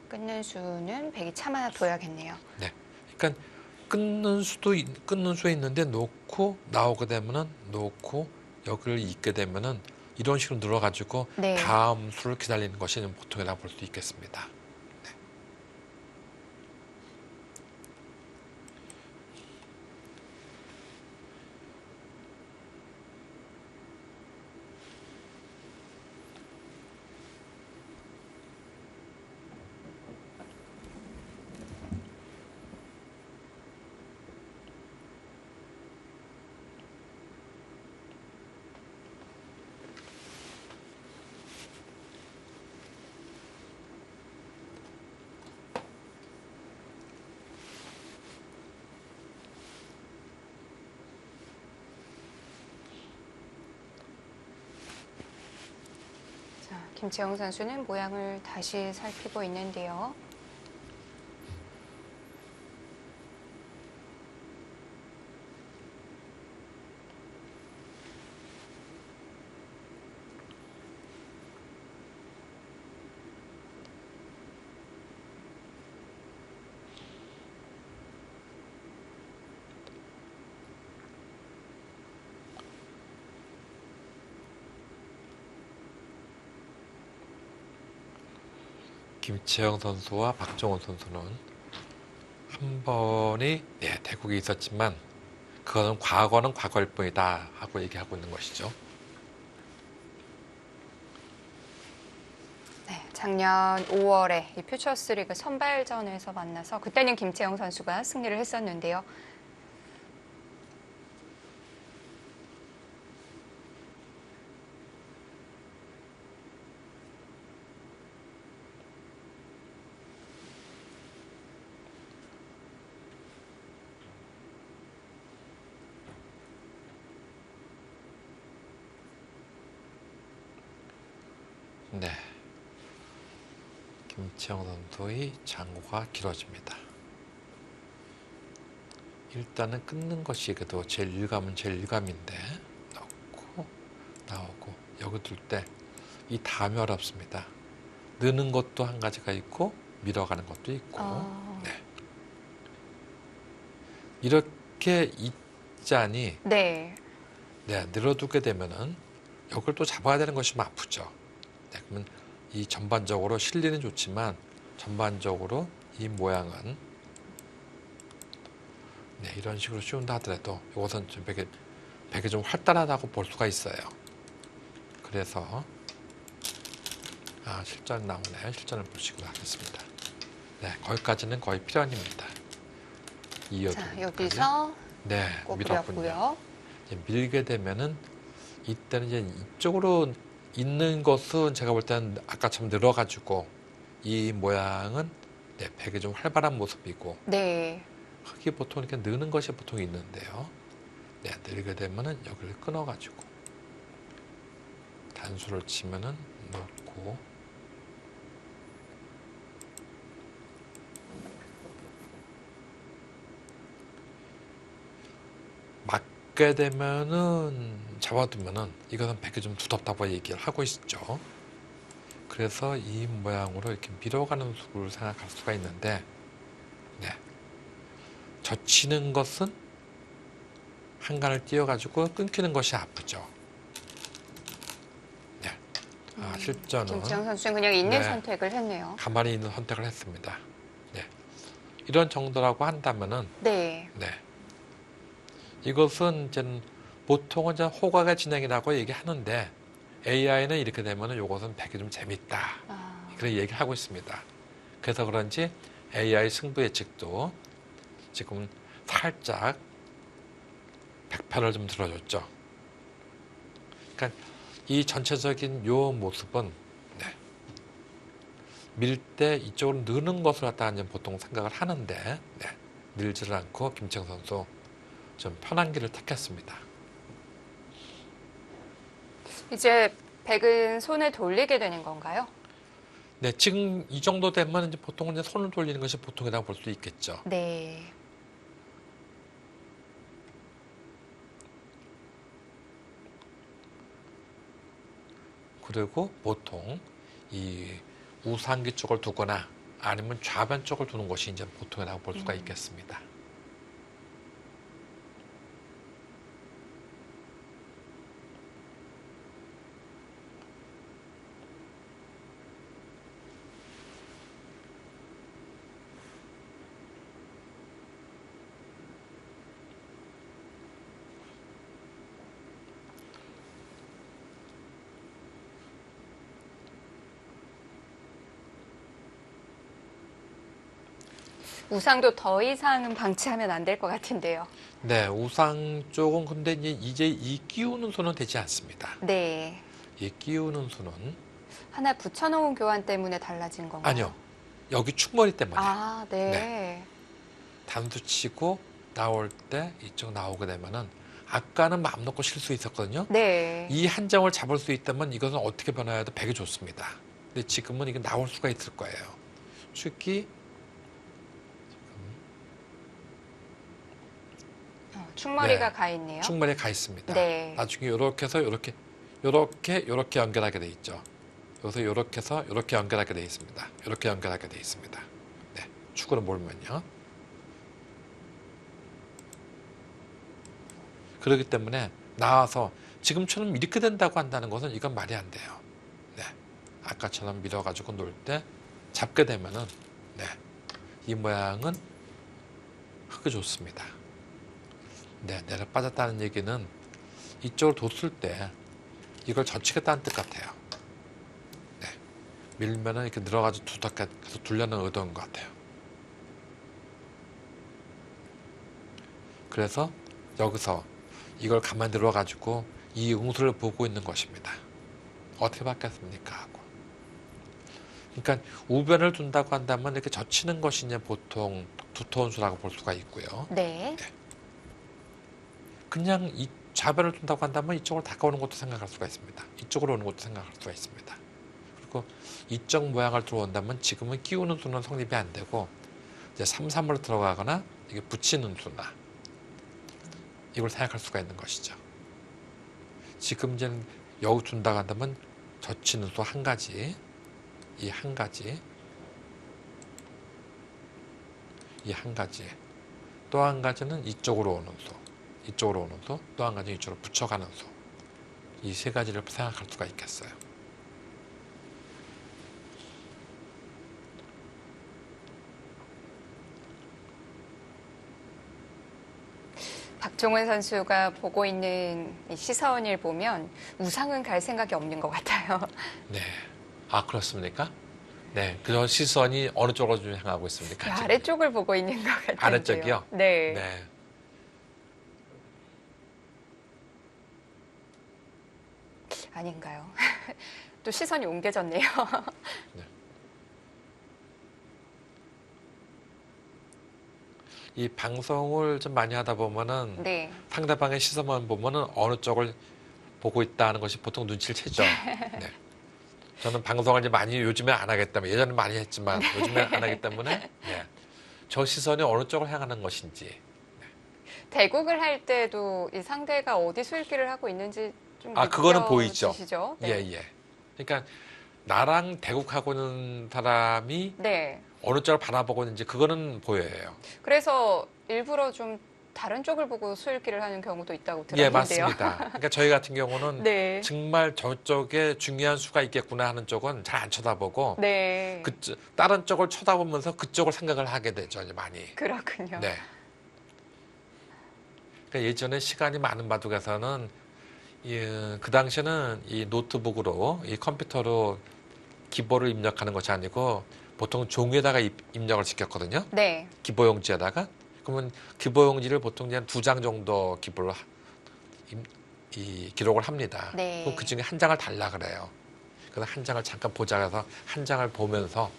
끊는 수는 백이 참아둬야겠네요. 네, 그러니까 끊는 수에 있는데 놓고 나오게 되면은 놓고 여기를 잇게 되면은 이런 식으로 늘어가지고 네. 다음 수를 기다리는 것이 보통이라고 볼 수 있겠습니다. 김채영 선수는 모양을 다시 살피고 있는데요. 김채영 선수와 박정훈 선수는 한 번이 대국이 있었지만 그거는 과거는 과거일 뿐이다 하고 얘기하고 있는 것이죠. 네, 작년 5월에 이 퓨처스리그 선발전에서 만나서 그때는 김채영 선수가 승리를 했었는데요. 네, 김채영 선수의 장구가 길어집니다. 일단은 끊는 것이 그래도 제일 일감은 제일 일감인데 넣고 나오고 여기 둘 때 이 다음이 어렵습니다. 느는 것도 한 가지가 있고 밀어가는 것도 있고 네. 이렇게 있자니 네. 늘어두게 되면은 이걸 또 잡아야 되는 것이 좀 아프죠. 네, 그러면 이 전반적으로 실리는 좋지만 전반적으로 이 모양은 이런 식으로 씌운다 하더라도 이것은 좀 되게 좀 활달하다고 볼 수가 있어요. 그래서 실전 나오네. 실전을 보시고 하겠습니다. 네, 거기까지는 거의 필연입니다. 자, 여기서 꼭 밀었군요. 밀게 되면은 이때는 이제 이쪽으로 있는 것은 제가 볼 때는 아까처럼 늘어가지고 이 모양은 되게 좀 활발한 모습이고 흙이 보통 이렇게 느는 것이 보통 있는데요. 늘게 되면은 여기를 끊어가지고 단수를 치면은 놓고 맞게 되면은 잡아두면은 이것은 되게 좀 두텁다고 얘기를 하고 있죠. 그래서 이 모양으로 이렇게 밀어가는 수를 생각할 수가 있는데, 젖히는 것은 한간을 띄어가지고 끊기는 것이 아프죠. 실전은 김채영 선수는 그냥 있는 선택을 했네요. 가만히 있는 선택을 했습니다. 이런 정도라고 한다면은 이것은 이제 보통은 이제 호각의 진행이라고 얘기하는데 AI는 이렇게 되면은 이것은 되게 좀 재밌다. 그런 얘기를 하고 있습니다. 그래서 그런지 AI 승부 예측도 지금 살짝 100편을 좀 들어줬죠. 그러니까 이 전체적인 요 모습은 밀 때 이쪽으로 느는 것을 갖다가 이제 보통 생각을 하는데 늘지를 않고 김채영 선수 좀 편한 길을 택했습니다. 이제 백은 손을 돌리게 되는 건가요? 네, 지금 이 정도 되면 이제 보통 이제 손을 돌리는 것이 보통이라고 볼 수 있겠죠. 네. 그리고 보통 이 우상기 쪽을 두거나 아니면 좌변 쪽을 두는 것이 이제 보통이라고 볼 수가 있겠습니다. 우상도 더 이상은 방치하면 안 될 것 같은데요. 네, 우상 쪽은 근데 이제 이 끼우는 수는 되지 않습니다. 네. 이 끼우는 수는 하나 붙여놓은 교환 때문에 달라진 건가요? 아니요. 여기 충머리 때문에. 네. 단수 치고 나올 때 이쪽 나오게 되면은 아까는 마음 놓고 쉴 수 있었거든요. 네. 이 한 점을 잡을 수 있다면 이것은 어떻게 변화해도 되게 좋습니다. 근데 지금은 이게 나올 수가 있을 거예요. 축이 충머리가 네. 가 있네요. 충분히 가 있습니다. 네. 나중에 이렇게 해서 이렇게 연결하게 돼 있죠. 여기서 이렇게 해서 이렇게 연결하게 돼 있습니다. 이렇게 연결하게 돼 있습니다. 네. 축으로 몰면요. 그렇기 때문에 나와서 지금처럼 이렇게 된다고 한다는 것은 이건 말이 안 돼요. 네. 아까처럼 밀어가지고 놀 때 잡게 되면은 네. 이 모양은 흙이 좋습니다. 네, 내려 빠졌다는 얘기는 이쪽으로 뒀을 때 이걸 젖히겠다는 뜻 같아요. 네. 밀면은 이렇게 늘어가지고 두텁게 계속 둘려는 의도인 것 같아요. 그래서 여기서 이걸 가만히 들어가지고 이 응수를 보고 있는 것입니다. 어떻게 바뀌었습니까? 하고. 그러니까 우변을 둔다고 한다면 이렇게 젖히는 것이 이제 보통 두터운 수라고 볼 수가 있고요. 네. 그냥 이 좌변을 둔다고 한다면 이쪽으로 다가오는 것도 생각할 수가 있습니다. 이쪽으로 오는 것도 생각할 수가 있습니다. 그리고 이쪽 모양을 들어온다면 지금은 끼우는 수는 성립이 안 되고 이제 3-3으로 들어가거나 이게 붙이는 수나 이걸 생각할 수가 있는 것이죠. 지금 이제 여기 둔다고 한다면 젖히는 수 한 가지, 이 한 가지, 이 한 가지, 또 한 가지는 이쪽으로 오는 수, 이쪽으로 오는 수, 또 한 가지는 이쪽으로 붙여가는 수. 이 세 가지를 생각할 수가 있겠어요. 박종훈 선수가 보고 있는 이 시선을 보면 우상은 갈 생각이 없는 것 같아요. 네. 아, 그렇습니까? 네. 그 시선이 어느 쪽으로 좀 향하고 있습니까? 지금? 아래쪽을 보고 있는 것 같은데요. 아래쪽이요? 네. 네. 아닌가요? 또 시선이 옮겨졌네요. 이 방송을 좀 많이 하다 보면은 네. 상대방의 시선만 보면은 어느 쪽을 보고 있다는 것이 보통 눈치를 채죠. 네. 저는 방송을 이제 많이 요즘에 안 하기 때문에 예전에 많이 했지만 요즘에 안 하기 때문에 네. 저 시선이 어느 쪽을 향하는 것인지 대국을 할 때도 이 상대가 어디 술기를 하고 있는지 좀 그거는 보이죠. 느껴지시죠? 네. 예, 예. 그러니까 나랑 대국하고 있는 사람이 네. 어느 쪽을 바라보고 있는지 그거는 보여요. 그래서 일부러 좀 다른 쪽을 보고 수일기를 하는 경우도 있다고 예, 들었는데요. 맞습니다. 그러니까 저희 같은 경우는 네. 정말 저쪽에 중요한 수가 있겠구나 하는 쪽은 잘 안 쳐다보고 네. 다른 쪽을 쳐다보면서 그쪽을 생각을 하게 되죠, 이제 많이. 그렇군요. 네. 그러니까 예전에 시간이 많은 바둑에서는 그 당시에는 이 노트북으로 이 컴퓨터로 기보를 입력하는 것이 아니고 보통 종이에다가 입력을 시켰거든요. 네. 기보용지에다가. 그러면 기보용지를 보통 그냥 2장 정도 기보를 기록을 합니다. 네. 그럼 그 중에 한 장을 달라 그래요. 그래서 한 장을 잠깐 보자 해서 한 장을 보면서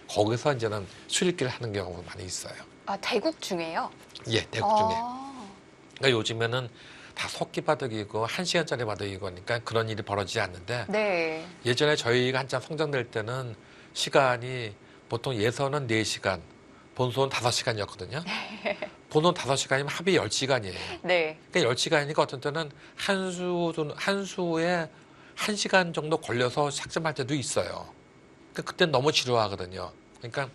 거기서 이제는 수익기를 하는 경우가 많이 있어요. 아, 대국 중에요? 예, 대국 중에. 아. 그러니까 요즘에는 다 속기 바둑이고 1시간짜리 바둑이고 그러니까 그런 일이 벌어지지 않는데 네. 예전에 저희가 한참 성장될 때는 시간이 보통 예선은 4시간, 본선은 5시간이었거든요. 본선 5시간이면 합이 10시간이에요. 네. 그러니까 10시간이니까 어떤 때는 한 수에 1시간 정도 걸려서 학점할 때도 있어요. 그러니까 그때는 너무 지루하거든요. 그러니까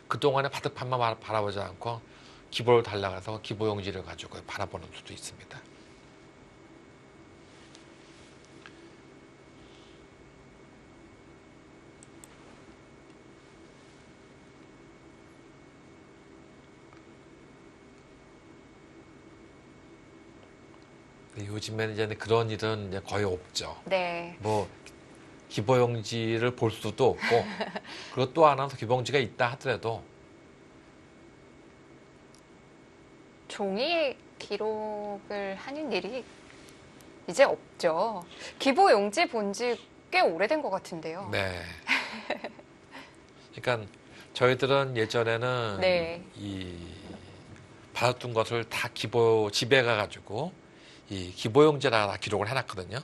그동안에 바둑판만 바라보지 않고 기보를 달라가서 기보용지를 가지고 바라보는 수도 있습니다. 요즘에는 이제 그런 일은 이제 거의 없죠. 네. 뭐 기보용지를 볼 수도 없고 그리고 또 하나 기보용지가 있다 하더라도 종이에 기록을 하는 일이 이제 없죠. 기보 용지 본 지 꽤 오래된 것 같은데요. 네. 그러니까 저희들은 예전에는 네. 이 받았던 것을 다 집에 가가지고 이 기보용지에다가 다 기록을 해놨거든요.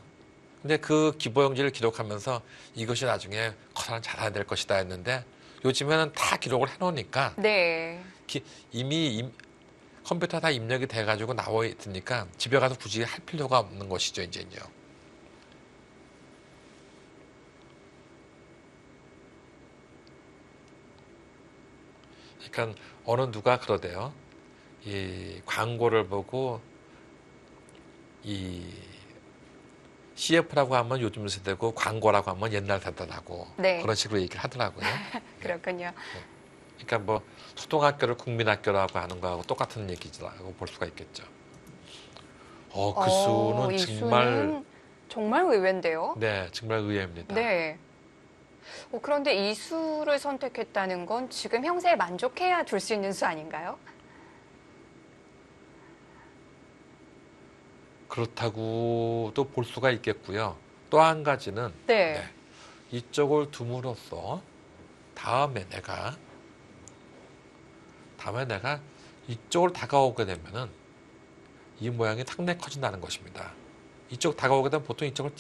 근데 그 기보용지를 기록하면서 이것이 나중에 커다란 자산이 될 것이다 했는데 요즘에는 다 기록을 해놓으니까 네. 이미 컴퓨터에 다 입력이 돼가지고 나와 있으니까 집에 가서 굳이 할 필요가 없는 것이죠, 이제는요. 그러니까 어느 누가 그러대요. 이 광고를 보고 이 CF라고 하면 요즘 세대고 광고라고 하면 옛날 세대라고 네. 그런 식으로 얘기를 하더라고요. 그렇군요. 그러니까 뭐 초등학교를 국민학교라고 하는 거하고 똑같은 얘기라고 볼 수가 있겠죠. 그 수는 이 정말 수는 정말 의외인데요. 네, 정말 의외입니다. 네. 그런데 이 수를 선택했다는 건 지금 형세에 만족해야 둘 수 있는 수 아닌가요? 그렇다고도 볼 수가 있겠고요. 또 한 가지는 네. 이쪽을 둠으로써 다음에 내가 이쪽으로 다가오게 되면은 이 모양이 상당히 커진다는 것입니다. 이쪽 다가오게 되면 보통 이쪽을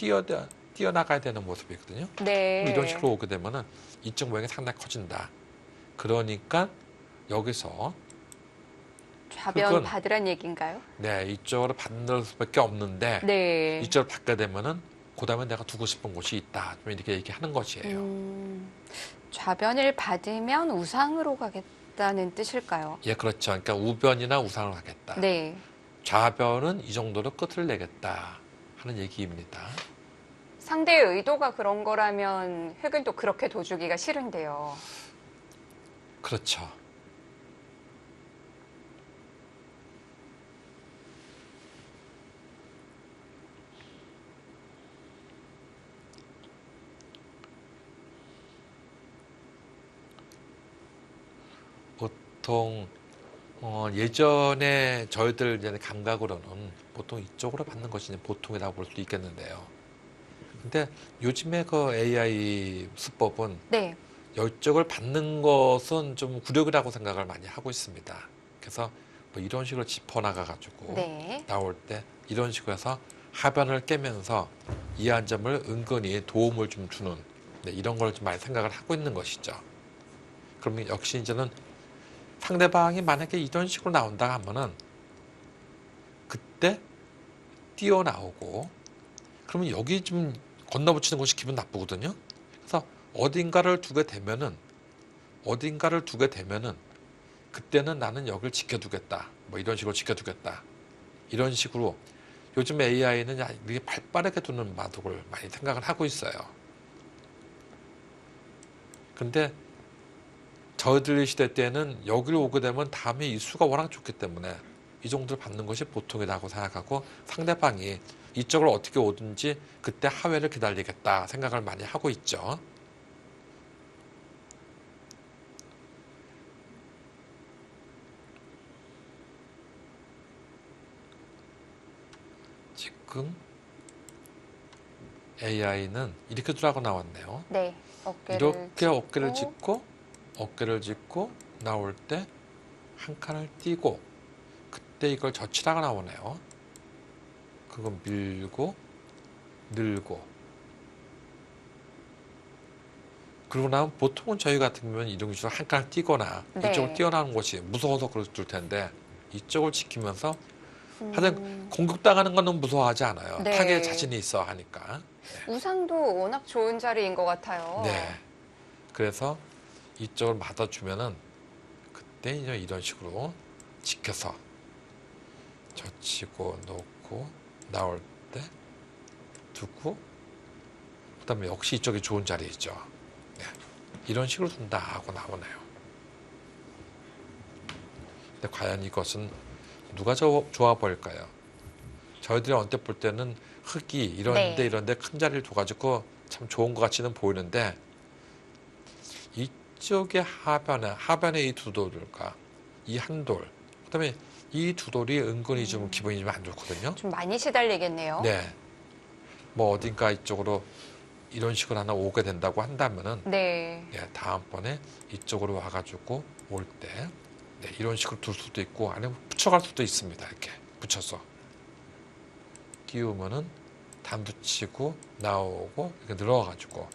뛰어나가야 되는 모습이거든요. 네. 이런 식으로 오게 되면은 이쪽 모양이 상당히 커진다. 그러니까 여기서 좌변 흙은 받으란 얘기인가요? 네, 이쪽으로 받는 수밖에 없는데 네. 이쪽을 받게 되면은 그다음에 내가 두고 싶은 곳이 있다. 좀 이렇게 얘기하는 것이에요. 좌변을 받으면 우상으로 가겠다는 뜻일까요? 예, 그렇죠. 그러니까 우변이나 우상을 하겠다. 네. 좌변은 이 정도로 끝을 내겠다 하는 얘기입니다. 상대의 의도가 그런 거라면 흙은 또 그렇게 둬주기가 싫은데요. 그렇죠. 보통 예전에 저희들 이제 감각으로는 보통 이쪽으로 받는 것이 보통이라고 볼 수도 있겠는데요. 근데 요즘에 그 AI 수법은 네. 이쪽을 받는 것은 좀 굴욕이라고 생각을 많이 하고 있습니다. 그래서 뭐 이런 식으로 짚어나가가지고 네. 나올 때 이런 식으로 해서 하변을 깨면서 이 한 점을 은근히 도움을 좀 주는 이런 걸 좀 많이 생각을 하고 있는 것이죠. 그러면 역시 이제는 상대방이 만약에 이런 식으로 나온다 하면은 그때 뛰어나오고 그러면 여기 좀 건너붙이는 것이 기분 나쁘거든요. 그래서 어딘가를 두게 되면은 그때는 나는 여기를 지켜두겠다. 뭐 이런 식으로 지켜두겠다. 이런 식으로 요즘 AI는 이렇게 발빠르게 두는 마독을 많이 생각을 하고 있어요. 근데 저희들 시대 때는 여기를 오게 되면 다음에 이 수가 워낙 좋기 때문에 이 정도를 받는 것이 보통이라고 생각하고 상대방이 이쪽을 어떻게 오든지 그때 하회를 기다리겠다 생각을 많이 하고 있죠. 지금 AI는 이렇게 두라고 나왔네요. 네. 이렇게 어깨를 짚고 나올 때 한 칸을 띄고 그때 이걸 젖히다가 나오네요. 그거 밀고 늘고 그러고 나면 보통은 저희 같은 경우는 이런 식으로 한 칸을 띄거나 네. 이쪽을 뛰어나는 것이 무서워서 그럴 텐데 이쪽을 지키면서 하여튼 공격당하는 건 너무 무서워하지 않아요. 네. 타겟에 자신이 있어 하니까. 우상도 워낙 좋은 자리인 것 같아요. 네. 그래서 이쪽을 맞아주면은 그때 이제 이런 식으로 지켜서 젖히고 놓고 나올 때 두고 그다음에 역시 이쪽이 좋은 자리이죠. 네. 이런 식으로 둔다 하고 나오네요. 근데 과연 이것은 누가 좋아 보일까요? 저희들이 언뜻 볼 때는 흙이 이런데 큰 자리를 둬가지고 참 좋은 것 같이는 보이는데 이쪽에 하변에 이 두 돌과 이 한 돌, 그다음에 이 두 돌이 은근히 좀 기분이 좀 안 좋거든요. 좀 많이 시달리겠네요. 네. 뭐 어딘가 이쪽으로 이런 식으로 하나 오게 된다고 한다면은 네. 다음번에 이쪽으로 와가지고 올 때 네, 이런 식으로 둘 수도 있고 아니면 붙여갈 수도 있습니다. 이렇게 붙여서 띄우면은 단 붙이고 나오고 이렇게 늘어가지고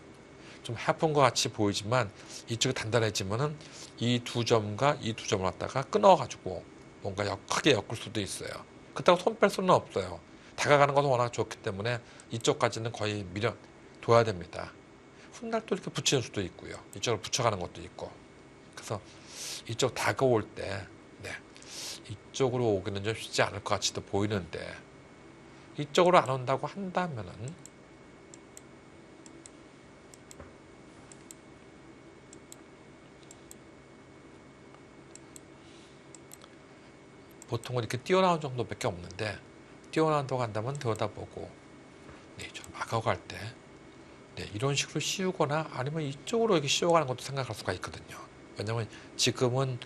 좀 해픈 것 같이 보이지만 이쪽이 단단해지면은 이 두 점과 이 두 점을 갖다가 끊어가지고 뭔가 크게 엮을 수도 있어요. 그렇다고 손 뺄 수는 없어요. 다가가는 것은 워낙 좋기 때문에 이쪽까지는 거의 밀어 둬야 됩니다. 훗날 또 이렇게 붙이는 수도 있고요. 이쪽으로 붙여가는 것도 있고. 그래서 이쪽 다가올 때, 네, 이쪽으로 오기는 좀 쉽지 않을 것 같이도 보이는데, 이쪽으로 안 온다고 한다면은, 보통은 이렇게 띄어나온 정도밖에 없는데, 띄어나온다고 한다면 들여다보고, 네, 좀 막아갈 때, 네, 이런 식으로 씌우거나 아니면 이쪽으로 이렇게 씌워가는 것도 생각할 수가 있거든요. 왜냐면 지금은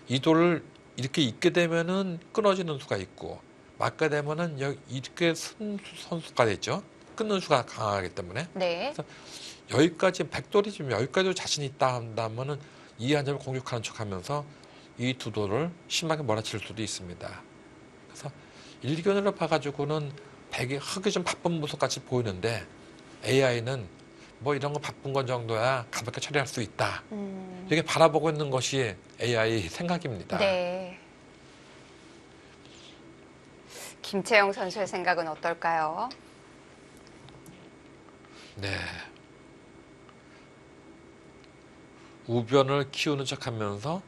이 돌을 이렇게 잇게 되면은 끊어지는 수가 있고, 맞게 되면은 이렇게 선수가 되죠. 끊는 수가 강하기 때문에. 네. 그래서 여기까지 백돌이 지금 여기까지도 자신 있다 한다면은 이 한 점을 공격하는 척하면서 이 두 돌을 심하게 몰아칠 수도 있습니다. 그래서 일견으로 봐가지고는 백이 흙이 좀 바쁜 모습 같이 보이는데 AI는 뭐 이런 거 바쁜 건 정도야 가볍게 처리할 수 있다. 이렇게 바라보고 있는 것이 AI 생각입니다. 네. 김채영 선수의 생각은 어떨까요? 네. 우변을 키우는 척하면서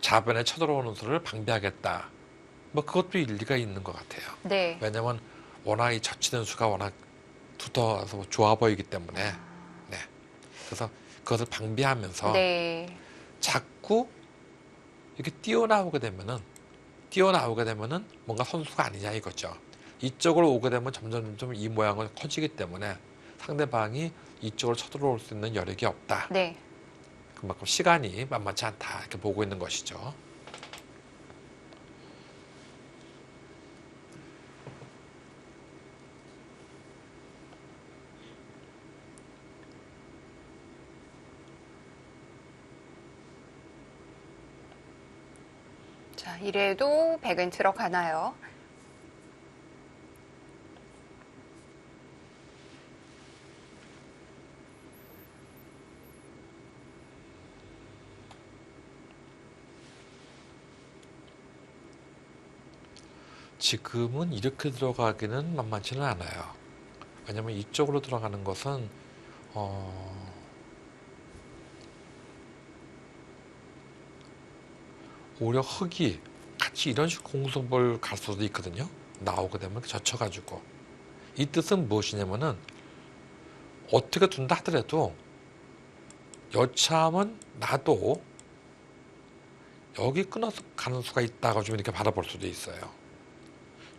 좌변에 쳐들어오는 수를 방비하겠다. 뭐 그것도 일리가 있는 것 같아요. 네. 왜냐면 워낙 이 젖히는 수가 워낙 두터워서 좋아 보이기 때문에. 네. 그래서 그것을 방비하면서 네. 자꾸 이렇게 띄어나오게 되면은 뭔가 선수가 아니냐 이거죠. 이쪽으로 오게 되면 점점 이 모양은 커지기 때문에 상대방이 이쪽으로 쳐들어올 수 있는 여력이 없다. 네. 그만큼 시간이 만만치 않다 이렇게 보고 있는 것이죠. 자, 이래도 백은 들어가나요? 지금은 이렇게 들어가기는 만만치는 않아요. 왜냐면 이쪽으로 들어가는 것은 오히려 흙이 같이 이런 식으로 공습을 갈 수도 있거든요. 나오게 되면 젖혀가지고. 이 뜻은 무엇이냐면은 어떻게 둔다 하더라도 여차하면 나도 여기 끊어서 가는 수가 있다고 좀 이렇게 바라볼 수도 있어요.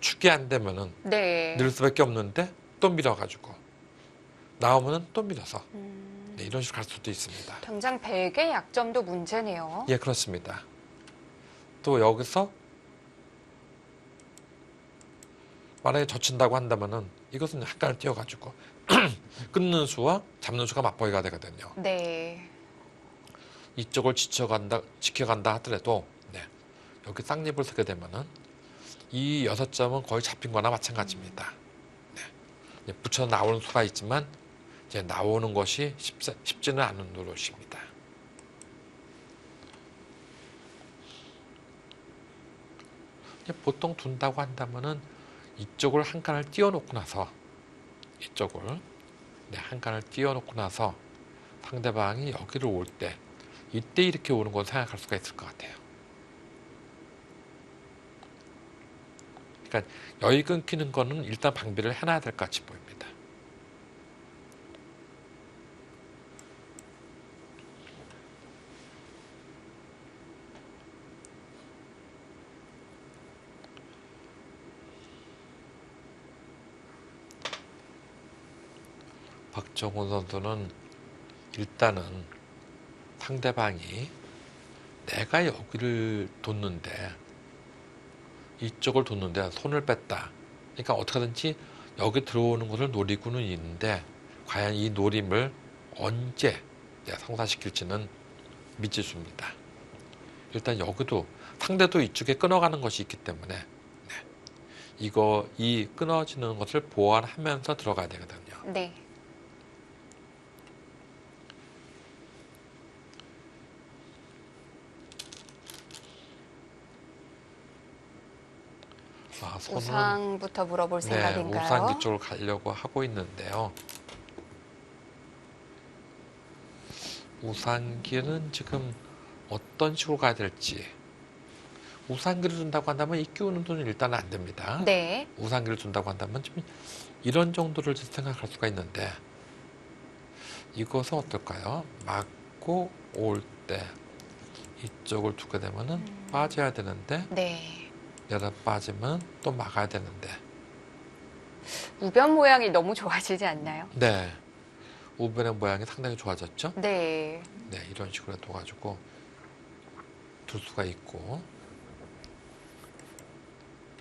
축이 안 되면은 네. 늘 수밖에 없는데 또 밀어가지고 나오면은 또 밀어서 네, 이런 식으로 갈 수도 있습니다. 당장 백의 약점도 문제네요. 예, 그렇습니다. 또 여기서 만약에 젖힌다고 한다면은 이것은 한 칸을 띄워가지고 끊는 수와 잡는 수가 맞벌이가 되거든요. 네. 이쪽을 지켜간다 하더라도 네, 여기 쌍립을 쓰게 되면은 이 6점은 거의 잡힌 거나 마찬가지입니다. 네, 붙여 나오는 수가 있지만 이제 나오는 것이 쉽지는 않은 노릇입니다. 보통 둔다고 한다면은 이쪽을 한 칸을 띄워놓고 나서 이쪽을 한 칸을 띄워놓고 나서 상대방이 여기를 올 때 이때 이렇게 오는 건 생각할 수가 있을 것 같아요. 그러니까 여기 끊기는 거는 일단 방비를 해놔야 될 것 같이 보입니다. 박정훈 선수는 일단은 상대방이 내가 여기를 뒀는데 이쪽을 뒀는데 손을 뺐다. 그러니까 어떻게든지 여기 들어오는 것을 노리고는 있는데 과연 이 노림을 언제 성사시킬지는 미지수입니다. 일단 여기도 상대도 이쪽에 끊어가는 것이 있기 때문에 이 끊어지는 것을 보완하면서 들어가야 되거든요. 네. 손은 우상부터 물어볼 생각인가요? 우상기 쪽으로 가려고 하고 있는데요. 우상기는 지금 어떤 식으로 가야 될지. 우상기를 준다고 한다면 이 끼우는 돈은 일단은 안 됩니다. 네. 우상기를 준다고 한다면 좀 이런 정도를 생각할 수가 있는데 이것은 어떨까요? 맞고 올 때 이쪽을 두게 되면은 빠져야 되는데 네. 내려 빠지면 또 막아야 되는데 우변 모양이 너무 좋아지지 않나요? 네. 우변의 모양이 상당히 좋아졌죠? 네. 네, 이런 식으로 둬가지고 둘 수가 있고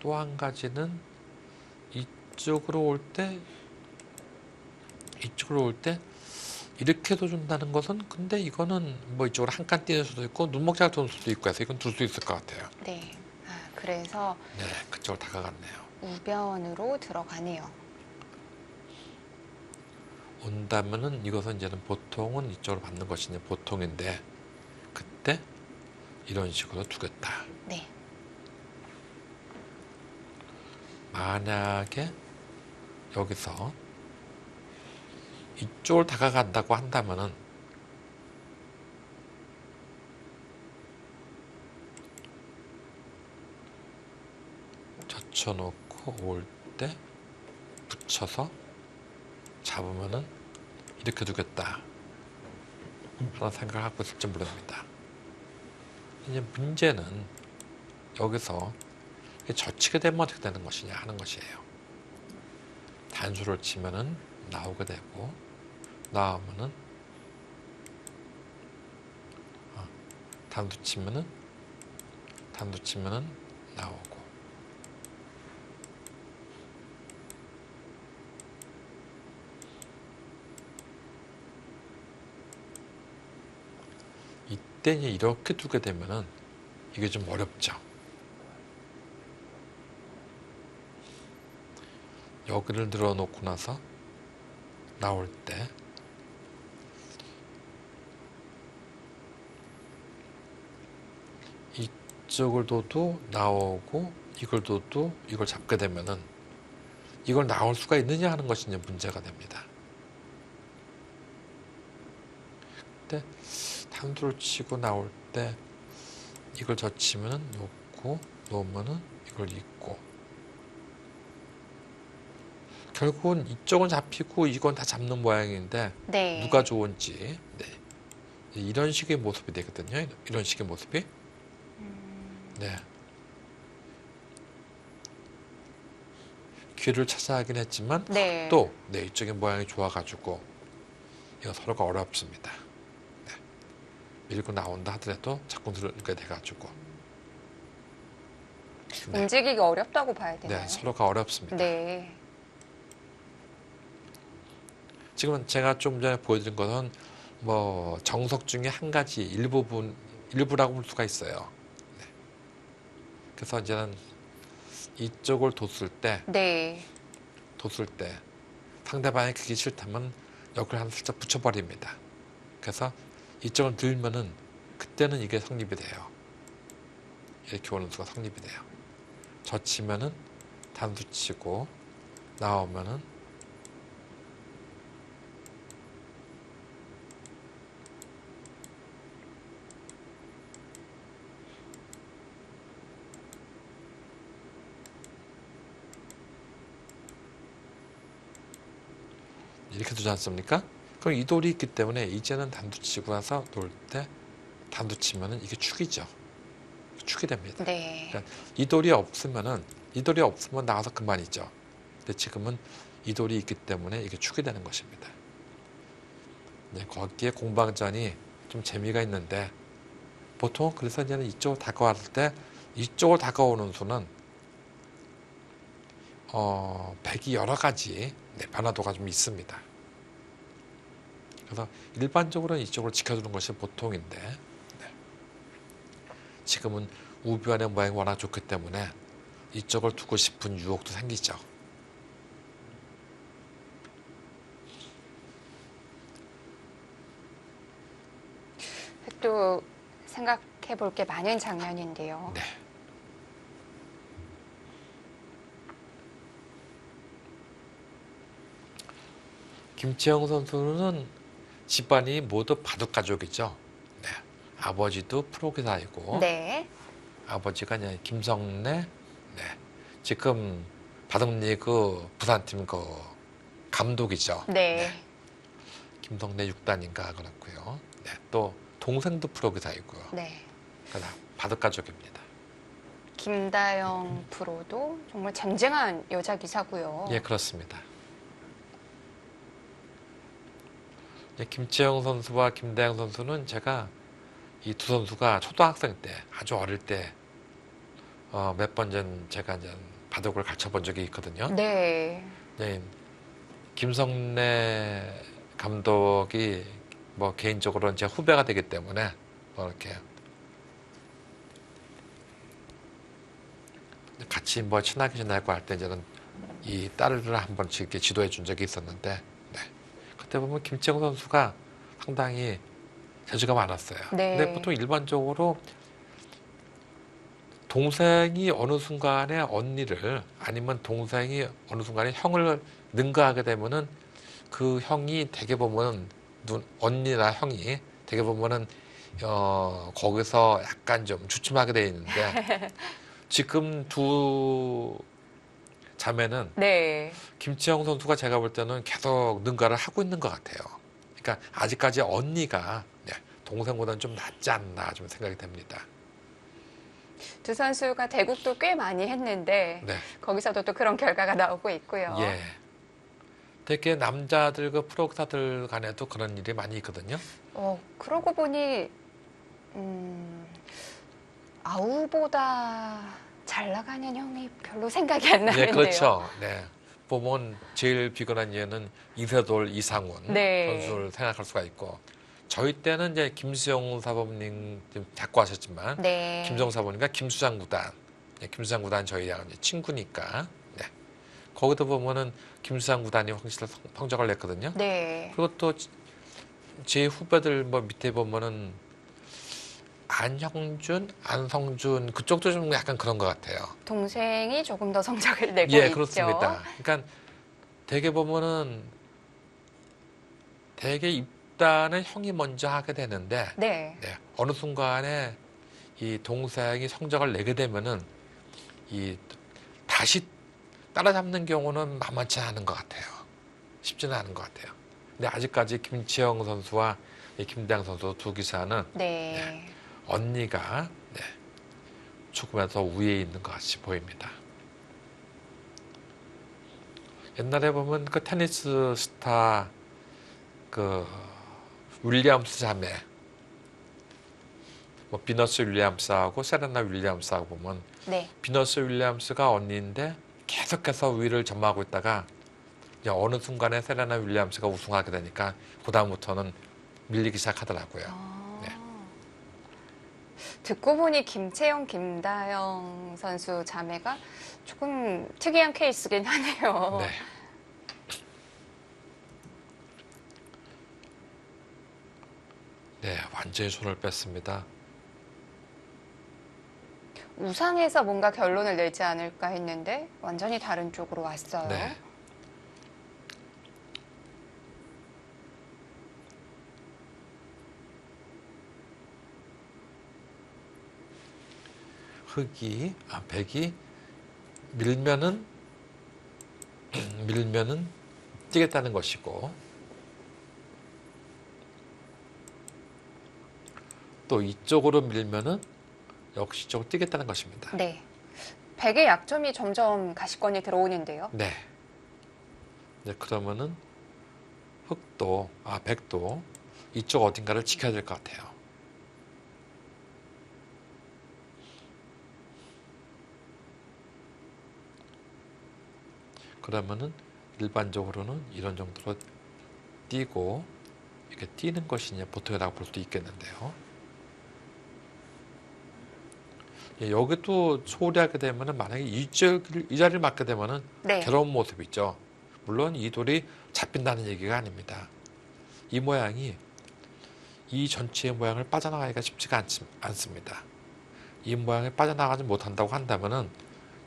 또 한 가지는 이쪽으로 올 때 이렇게도 준다는 것은 근데 이거는 뭐 이쪽으로 한 칸 띄는 수도 있고 눈목자를 두는 수도 있고 해서 이건 둘 수 있을 것 같아요. 네. 그래서 네, 그쪽으로 다가갔네요. 우변으로 들어가네요. 온다면은 이것은 이제는 보통은 이쪽으로 받는 것이 이제 보통인데 그때 이런 식으로 두겠다. 네. 만약에 여기서 이쪽을 다가간다고 한다면은 젖혀놓고 올 때 붙여서 잡으면은 이렇게 두겠다 하는 생각을 하고 있을지 모릅니다. 이제 문제는 여기서 젖히게 되면 어떻게 되는 것이냐 하는 것이에요. 단수를 치면은 나오게 되고 나오면은 단수 치면은 나오고 이때 이제 이렇게 두게 되면은 이게 좀 어렵죠. 여기를 늘어놓고 나서 나올 때 이쪽을 둬도 나오고 이걸 둬도 이걸 잡게 되면은 이걸 나올 수가 있느냐 하는 것이 이제 문제가 됩니다. 근데 단수를 치고 나올 때 이걸 젖히면은 놓고 놓으면은 이걸 잊고 결국은 이쪽은 잡히고 이건 다 잡는 모양인데 네. 누가 좋은지 이런 식의 모습이 되거든요. 이런 식의 모습이 네. 귀를 찾아 하긴 했지만 네. 또 이쪽의 모양이 좋아가지고 이거 서로가 어렵습니다. 네. 밀고 나온다 하더라도 자꾸 들게 돼가지고 움직이기 어렵다고 봐야 되나요? 네, 서로가 어렵습니다. 네. 지금 제가 좀 전에 보여드린 것은 뭐 정석 중에 한 가지 일부라고 볼 수가 있어요. 네. 그래서 이제는 이쪽을 뒀을 때 네. 상대방이 그게 싫다면 여기를 한 살짝 붙여버립니다. 그래서 이쪽을 들면은 그때는 이게 성립이 돼요. 이렇게 오는 수가 성립이 돼요. 젖히면은 단수 치고 나오면은 이렇게 두지 않습니까? 그럼 이 돌이 있기 때문에 이제는 단수 치고 나서 놓을 때 단수 치면은 이게 축이죠. 축이 됩니다. 네. 그러니까 이 돌이 없으면 나와서 그만이죠. 근데 지금은 이 돌이 있기 때문에 이게 축이 되는 것입니다. 네, 거기에 공방전이 좀 재미가 있는데 보통 그래서 이제는 이쪽으로 다가왔을 때 이쪽으로 다가오는 수는 백이 여러 가지 변화도가 좀 있습니다. 그래서 일반적으로는 이쪽으로 지켜주는 것이 보통인데 지금은 우변의 모양이 워낙 좋기 때문에 이쪽을 두고 싶은 유혹도 생기죠. 또 생각해 볼 게 많은 장면인데요. 네. 김치영 선수는 집안이 모두 바둑 가족이죠. 네. 아버지도 프로기사이고 네. 아버지가 이제 김성래, 네. 지금 바둑리그 부산팀 그 감독이죠. 네. 김성래 6단인가 그렇고요. 네. 또 동생도 프로기사이고요. 네. 그러니까 바둑 가족입니다. 김다영 프로도 정말 쟁쟁한 여자 기사고요. 예, 그렇습니다. 김치영 선수와 김다영 선수는 제가 이 두 선수가 초등학생 때 아주 어릴 때 몇 번 전 제가 이제 바둑을 가르쳐 본 적이 있거든요. 네. 네, 김성래 감독이 뭐 개인적으로는 제 후배가 되기 때문에 뭐 이렇게 같이 뭐 친하게 지내고 할 때 이제는 이 딸을 한 번씩 이렇게 지도해 준 적이 있었는데, 네. 그때 보면 김치영 선수가 상당히 재주가 많았어요. 네. 근데 보통 일반적으로 동생이 어느 순간에 언니를 아니면 동생이 어느 순간에 형을 능가하게 되면은 그 형이 되게 보면 언니나 형이 되게 보면은 거기서 약간 좀 주춤하게 돼 있는데 지금 두 자매는 네. 김치영 선수가 제가 볼 때는 계속 능가를 하고 있는 것 같아요. 그러니까 아직까지 언니가 동생보다는 좀 낫지 않나 좀 생각이 됩니다. 두 선수가 대국도 꽤 많이 했는데 네. 거기서도 또 그런 결과가 나오고 있고요. 예. 되게 남자들 그 프로기사들 간에도 그런 일이 많이 있거든요. 그러고 보니 아우보다 잘 나가는 형이 별로 생각이 안 나는데요. 예, 그렇죠. 네. 보면 제일 비근한 예는 이세돌, 이상훈 네. 선수를 생각할 수가 있고 저희 때는 이제 김수영 사범님 좀 자꾸 하셨지만 네. 김수영 사범님과 김수장 구단, 김수장 구단 저희랑 이제 친구니까 네. 거기도 보면은 김수장 구단이 확실히 성적을 냈거든요. 네. 그리고 또 제 후배들 뭐 밑에 보면은 안형준, 안성준 그쪽도 좀 약간 그런 것 같아요. 동생이 조금 더 성적을 내고 예, 있죠. 그렇습니다. 그러니까 되게 보면은 되게 입단은 형이 먼저 하게 되는데 네. 네, 어느 순간에 이 동생이 성적을 내게 되면은 이 다시 따라잡는 경우는 만만치 않은 것 같아요. 쉽지는 않은 것 같아요. 근데 아직까지 김치영 선수와 이 김다영 선수 두 기사는 네. 언니가 조금이라도 더 위에 있는 것 같이 보입니다. 옛날에 보면 그 테니스 스타 그 윌리엄스 자매, 뭐 비너스 윌리엄스하고 세레나 윌리엄스하고 보면 네. 비너스 윌리엄스가 언니인데 계속해서 위를 점하고 있다가 이제 어느 순간에 세레나 윌리엄스가 우승하게 되니까 그 다음부터는 밀리기 시작하더라고요. 네. 듣고 보니 김채영, 김다영 선수 자매가 조금 특이한 케이스긴 하네요. 네. 네, 완전히 손을 뺐습니다. 우상에서 뭔가 결론을 내지 않을까 했는데 완전히 다른 쪽으로 왔어요. 네. 백이 밀면은 뛰겠다는 것이고 또 이쪽으로 밀면은 역시 이쪽으로 뛰겠다는 것입니다. 네. 백의 약점이 점점 가시권이 들어오는데요. 네. 네, 그러면은 백도 이쪽 어딘가를 지켜야 될 것 같아요. 그러면은 일반적으로는 이런 정도로 뛰고 이렇게 뛰는 것이 이제 보통이라고 볼 수도 있겠는데요. 예, 여기 또 소홀히하게 되면은 만약에 이 자리를 맞게 되면은 네. 괴로운 모습이죠. 물론 이 돌이 잡힌다는 얘기가 아닙니다. 이 모양이 이 전체의 모양을 빠져나가기가 쉽지가 않습니다. 이 모양을 빠져나가지 못한다고 한다면은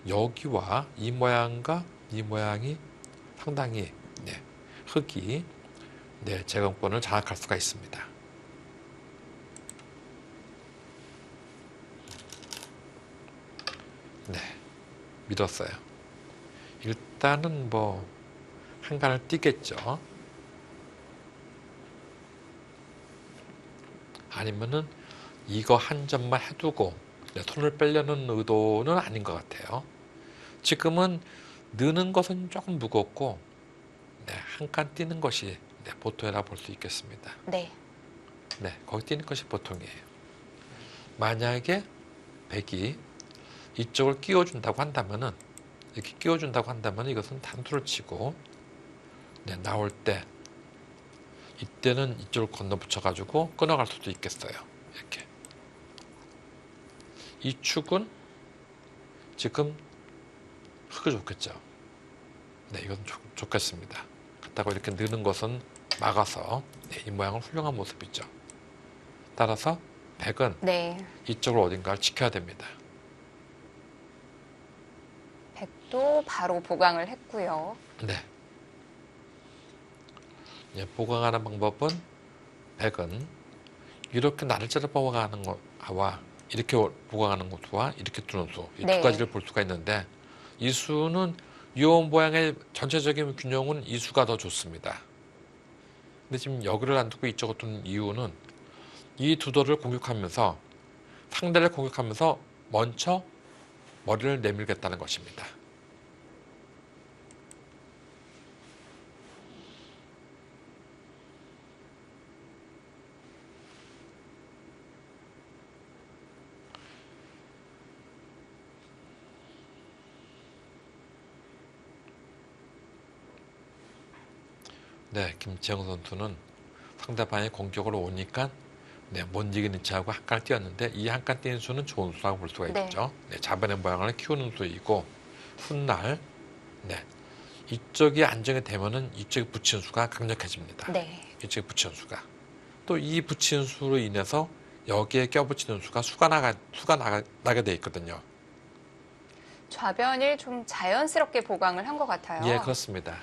여기와 이 모양과 이 모양이 상당히 네, 흙이 네, 재건권을 장악할 수가 있습니다. 네, 믿었어요. 일단은 뭐 한간을 띄겠죠. 아니면은 이거 한 점만 해두고 네, 손을 빼려는 의도는 아닌 것 같아요. 지금은 느는 것은 조금 무겁고 네, 한 칸 띄는 것이 네, 보통이라 볼 수 있겠습니다. 네. 네, 거기 띄는 것이 보통이에요. 만약에 백이 이쪽을 끼워준다고 한다면은 이렇게 끼워준다고 한다면 이것은 단수를 치고 네, 나올 때 이때는 이쪽을 건너 붙여가지고 끊어갈 수도 있겠어요. 이렇게 이 축은 지금 흙이 좋겠죠. 네, 이건 좋겠습니다. 그렇다고 이렇게 느는 것은 막아서 네, 이 모양은 훌륭한 모습이죠. 따라서 백은 네. 이쪽을 어딘가를 지켜야 됩니다. 백도 바로 보강을 했고요. 네. 예, 보강하는 방법은 백은 이렇게 날짜를 보강하는 것과 이렇게 보강하는 것과 이렇게 두는 수, 이 두 네. 가지를 볼 수가 있는데 이 수는 이 모양의 전체적인 균형은 이 수가 더 좋습니다. 근데 지금 여기를 안 두고 이쪽을 두는 이유는 이 두 돌을 공격하면서 상대를 공격하면서 먼저 머리를 내밀겠다는 것입니다. 네, 김지영 선수는 상대방의 공격으로 오니까 네, 못 이기는 체하고 한 칸을 띄었는데 이 한 칸 띄는 수는 좋은 수라고 볼 수가 네. 있죠. 네, 자변의 모양을 키우는 수이고 훗날 네, 이쪽이 안정이 되면은 이쪽에 붙이는 수가 강력해집니다. 네. 이쪽에 붙이는 수가 또 이 붙이는 수로 인해서 여기에 껴붙이는 수가 나게 돼 있거든요. 좌변을 좀 자연스럽게 보강을 한 것 같아요. 예, 그렇습니다.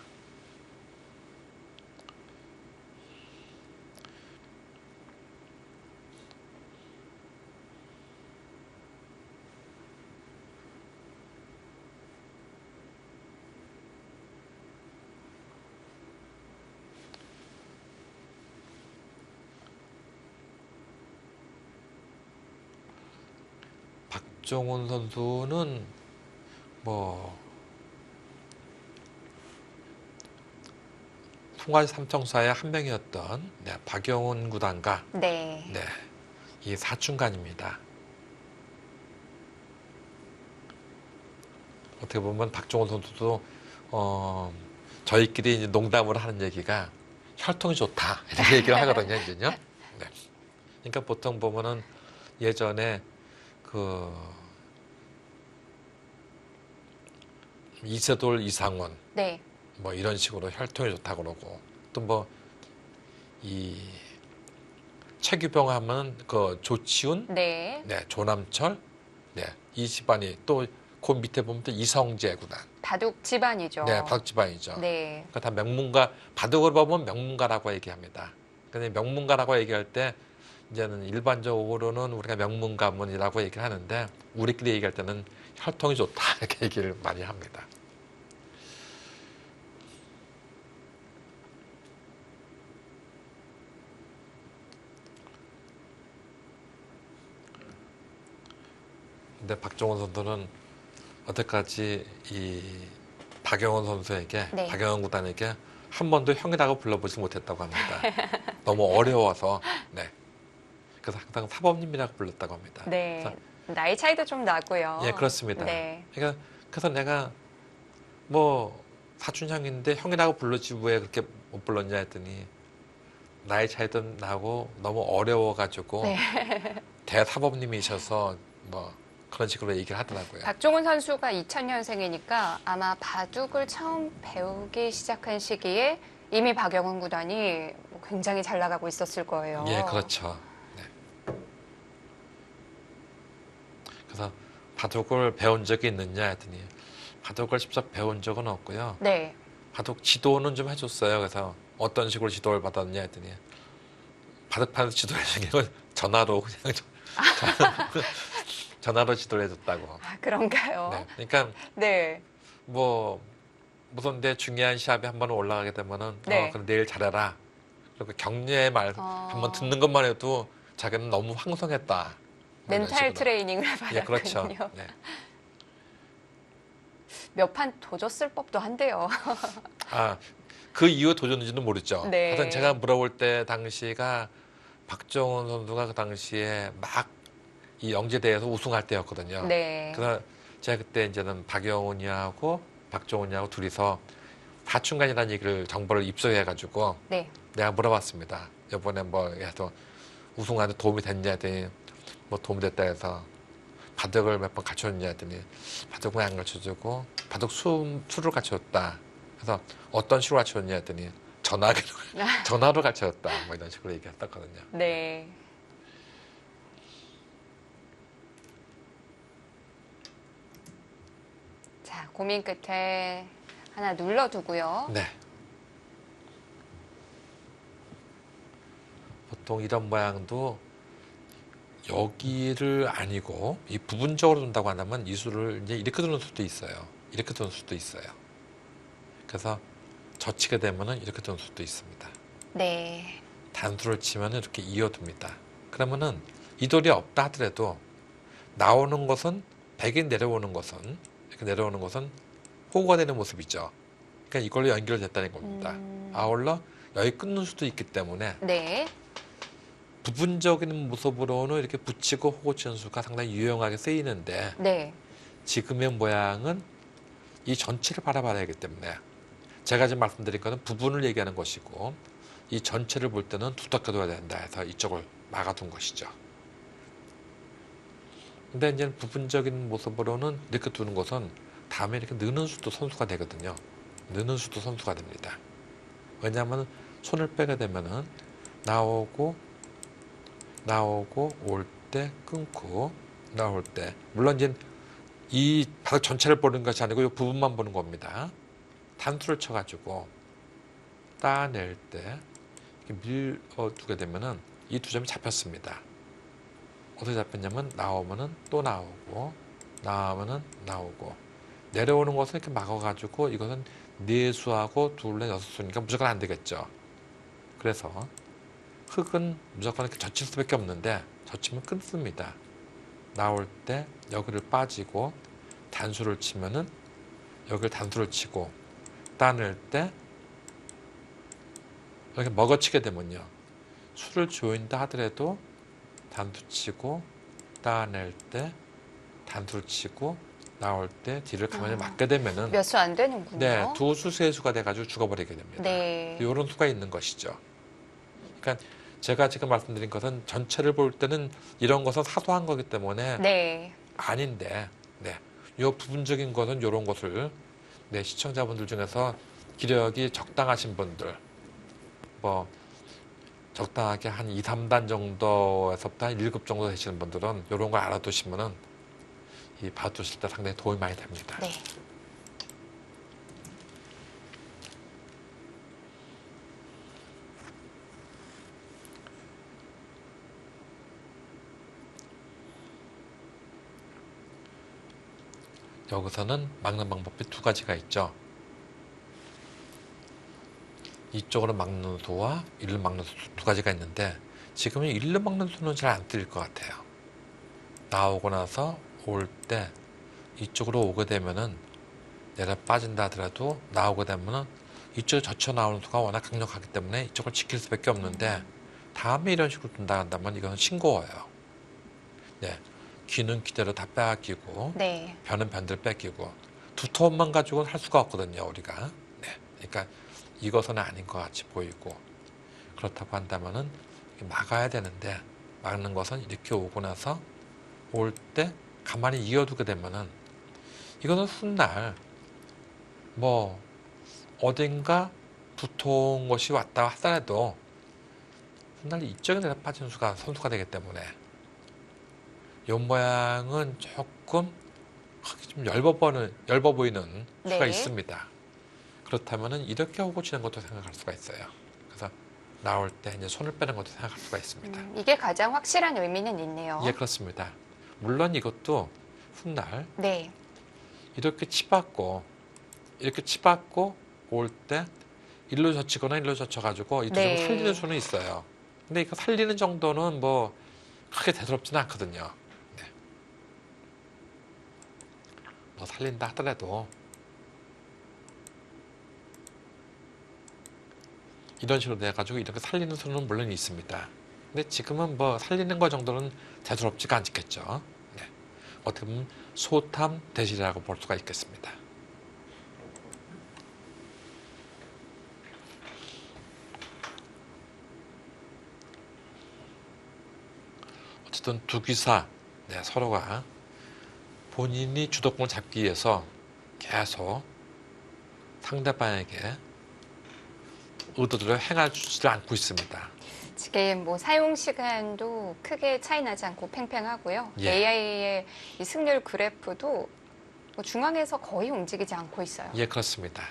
박종훈 선수는 뭐 송아지 삼총사의 한 명이었던 네, 박영훈 구단과 네. 네, 이 사춘간입니다. 어떻게 보면 박종훈 선수도 저희끼리 이제 농담을 하는 얘기가 혈통이 좋다 이렇게 얘기를 하거든요, 이제요. 네. 그러니까 보통 보면은 예전에 그 이세돌 이상원 네. 뭐 이런 식으로 혈통이 좋다고 그러고 또 뭐 이 최규병 하면 그 조치훈, 네. 네, 조남철, 네, 이 집안이 또 그 밑에 보면 또 이성재 구단, 바둑 집안이죠. 네, 바둑 집안이죠. 네. 그러니까 다 명문가, 바둑으로 보면 명문가라고 얘기합니다. 근데 명문가라고 얘기할 때 이제는 일반적으로는 우리가 명문가문이라고 얘기를 하는데 우리끼리 얘기할 때는 혈통이 좋다 이렇게 얘기를 많이 합니다. 근데 박종원 선수는 어때까지 이 박영원 선수에게, 네. 박영원 구단에게 한 번도 형이라고 불러보지 못했다고 합니다. 너무 어려워서, 네. 그래서 항상 사범님이라고 불렀다고 합니다. 네. 그래서, 나이 차이도 좀 나고요. 예, 그렇습니다. 네. 그러니까 그래서 내가 뭐 사촌 형인데 형이라고 불렀지 왜 그렇게 못 불렀냐 했더니 나이 차이도 나고 너무 어려워가지고 네. 대사범님이셔서 뭐 그런 식으로 얘기를 하더라고요. 박종훈 선수가 2000년생이니까 아마 바둑을 처음 배우기 시작한 시기에 이미 박영훈 구단이 굉장히 잘 나가고 있었을 거예요. 예, 그렇죠. 네. 그래서 바둑을 배운 적이 있느냐 했더니 바둑을 직접 배운 적은 없고요. 네. 바둑 지도는 좀 해줬어요. 그래서 어떤 식으로 지도를 받았냐 했더니 바둑판에서 지도를 해준 게 전화로 그냥 전화로 지도를 해줬다고. 아, 그런가요? 네. 그러니까 네. 뭐 무슨 데 중요한 시합에 한번 올라가게 되면은 네. 그럼 내일 잘해라. 그리고 격려의 말 한번 듣는 것만 해도 자기는 너무 황송했다. 뭐 이런 멘탈 식으로. 트레이닝을 받았군요. 예, 그렇죠. 네. 몇 판 도졌을 법도 한데요. 아, 그 이후 도전인지는 모르죠. 네. 하여튼 제가 물어볼 때 당시가 박정훈 선수가 그 당시에 막 이 영재대회에서 우승할 때였거든요. 네. 그래서 제가 그때 이제는 박영훈이하고 박정훈이하고 둘이서 사춘간이라는 얘기를 정보를 입수해가지고 네. 내가 물어봤습니다. 이번에 뭐 해서 우승하는데 도움이 됐냐 했더니 뭐 도움이 됐다 해서 바둑을 몇 번 가르쳐줬냐 했더니 바둑은 안 가르쳐주고 바둑 수를 가르쳐줬다. 그래서 어떤 식으로 가르쳐줬냐 했더니 전화로 가르쳐줬다. 뭐 이런 식으로 얘기했었거든요. 네. 자, 고민 끝에 하나 눌러두고요. 네. 보통 이런 모양도 여기를 아니고 이 부분적으로 둔다고 한다면 이 수를 이제 이렇게 두는 수도 있어요. 이렇게 두는 수도 있어요. 그래서 젖히게 되면은 이렇게 두는 수도 있습니다. 네. 단수를 치면은 이렇게 이어둡니다. 그러면은 이 돌이 없다 하더라도 나오는 것은 백이 내려오는 것은 이렇게 내려오는 것은 호구가 되는 모습이죠. 그러니까 이걸로 연결됐다는 겁니다. 아울러 여기 끊는 수도 있기 때문에 네. 부분적인 모습으로는 이렇게 붙이고 호구 치는 수가 상당히 유용하게 쓰이는데 네. 지금의 모양은 이 전체를 바라봐야 하기 때문에 제가 지금 말씀드린 것은 부분을 얘기하는 것이고 이 전체를 볼 때는 두텁게 둬야 된다 해서 이쪽을 막아둔 것이죠. 근데 이제 부분적인 모습으로는 이렇게 두는 것은 다음에 이렇게 느는 수도 선수가 되거든요. 느는 수도 선수가 됩니다. 왜냐하면 손을 빼게 되면은 나오고 올 때 끊고 나올 때 물론 이제 이 바닥 전체를 보는 것이 아니고 이 부분만 보는 겁니다. 단수를 쳐가지고 따낼 때 이렇게 밀어두게 되면은 이 두 점이 잡혔습니다. 어떻게 잡혔냐면 나오면은 또 나오고 나오면은 나오고 내려오는 것을 이렇게 막아가지고 이것은 4수하고 둘레 6수니까 무조건 안 되겠죠. 그래서 흙은 무조건 이렇게 젖힐 수밖에 없는데 젖히면 끊습니다. 나올 때 여기를 빠지고 단수를 치면은 여기를 단수를 치고 따낼 때 이렇게 먹어치게 되면요. 수를 조인다 하더라도 단수 치고 따낼 때 단수를 치고 나올 때 뒤를 가만히 맞게 되면은 몇 수 안 되는군요. 네, 2수, 3수가 돼가지고 죽어버리게 됩니다. 네. 이런 수가 있는 것이죠. 그러니까 제가 지금 말씀드린 것은 전체를 볼 때는 이런 것은 사소한 거기 때문에 네. 아닌데, 네, 이 부분적인 것은 이런 것을 시청자분들 중에서 기력이 적당하신 분들, 뭐 적당하게 한 2, 3단 정도에서부터 한 1급 정도 되시는 분들은 이런 걸 알아두시면은 이 봐두실 때 상당히 도움이 많이 됩니다. 네. 여기서는 막는 방법이 2가지가 있죠. 이쪽으로 막는 수와 일로 막는 수 2가지가 있는데 지금은 일로 막는 수는 잘 안 뜨일 것 같아요. 나오고 나서 올 때 이쪽으로 오게 되면은 내려 빠진다 하더라도 나오게 되면은 이쪽에 젖혀 나오는 수가 워낙 강력하기 때문에 이쪽을 지킬 수밖에 없는데 다음에 이런 식으로 둔다 한다면 이건 싱거워요. 네, 귀는 귀대로 다 빼앗기고 네. 변은 변대로 뺏기고 두터움만 가지고는 할 수가 없거든요, 우리가. 네, 그러니까 이것은 아닌 것 같이 보이고 그렇다고 한다면은 막아야 되는데 막는 것은 이렇게 오고 나서 올 때 가만히 이어두게 되면은 이거는 훗날 뭐 어딘가 두터운 것이 왔다 하더라도 훗날 이쪽에 내려 빠진 선수가 되기 때문에 이 모양은 조금 좀 얇아 보이는 수가 네. 있습니다. 그렇다면은 이렇게 오고 치는 것도 생각할 수가 있어요. 그래서 나올 때 이제 손을 빼는 것도 생각할 수가 있습니다. 이게 가장 확실한 의미는 있네요. 예, 그렇습니다. 물론 이것도 훗날 네. 이렇게 치받고 올 때 일로 젖히거나 일로 젖혀가지고 이쪽으로 네. 살리는 수는 있어요. 근데 이거 살리는 정도는 뭐 크게 대수롭지는 않거든요. 네. 뭐 살린다 하더라도 이런 식으로 돼가지고 이렇게 살리는 수는 물론 있습니다. 근데 지금은 뭐 살리는 거 정도는 대수롭지가 않겠죠. 네. 어떻게 보면 소탐 대실이라고 볼 수가 있겠습니다. 어쨌든 두 기사 서로가 본인이 주도권을 잡기 위해서 계속 상대방에게 의도들을 행하지 않고 있습니다. 지금 뭐 사용 시간도 크게 차이 나지 않고 팽팽하고요. 예. AI의 이 승률 그래프도 뭐 중앙에서 거의 움직이지 않고 있어요. 예, 그렇습니다.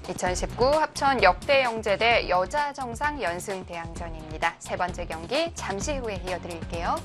(2019) 합천 역대 영재대 여자 정상 연승 대항전입니다. 세 번째 경기 잠시 후에 이어드릴게요.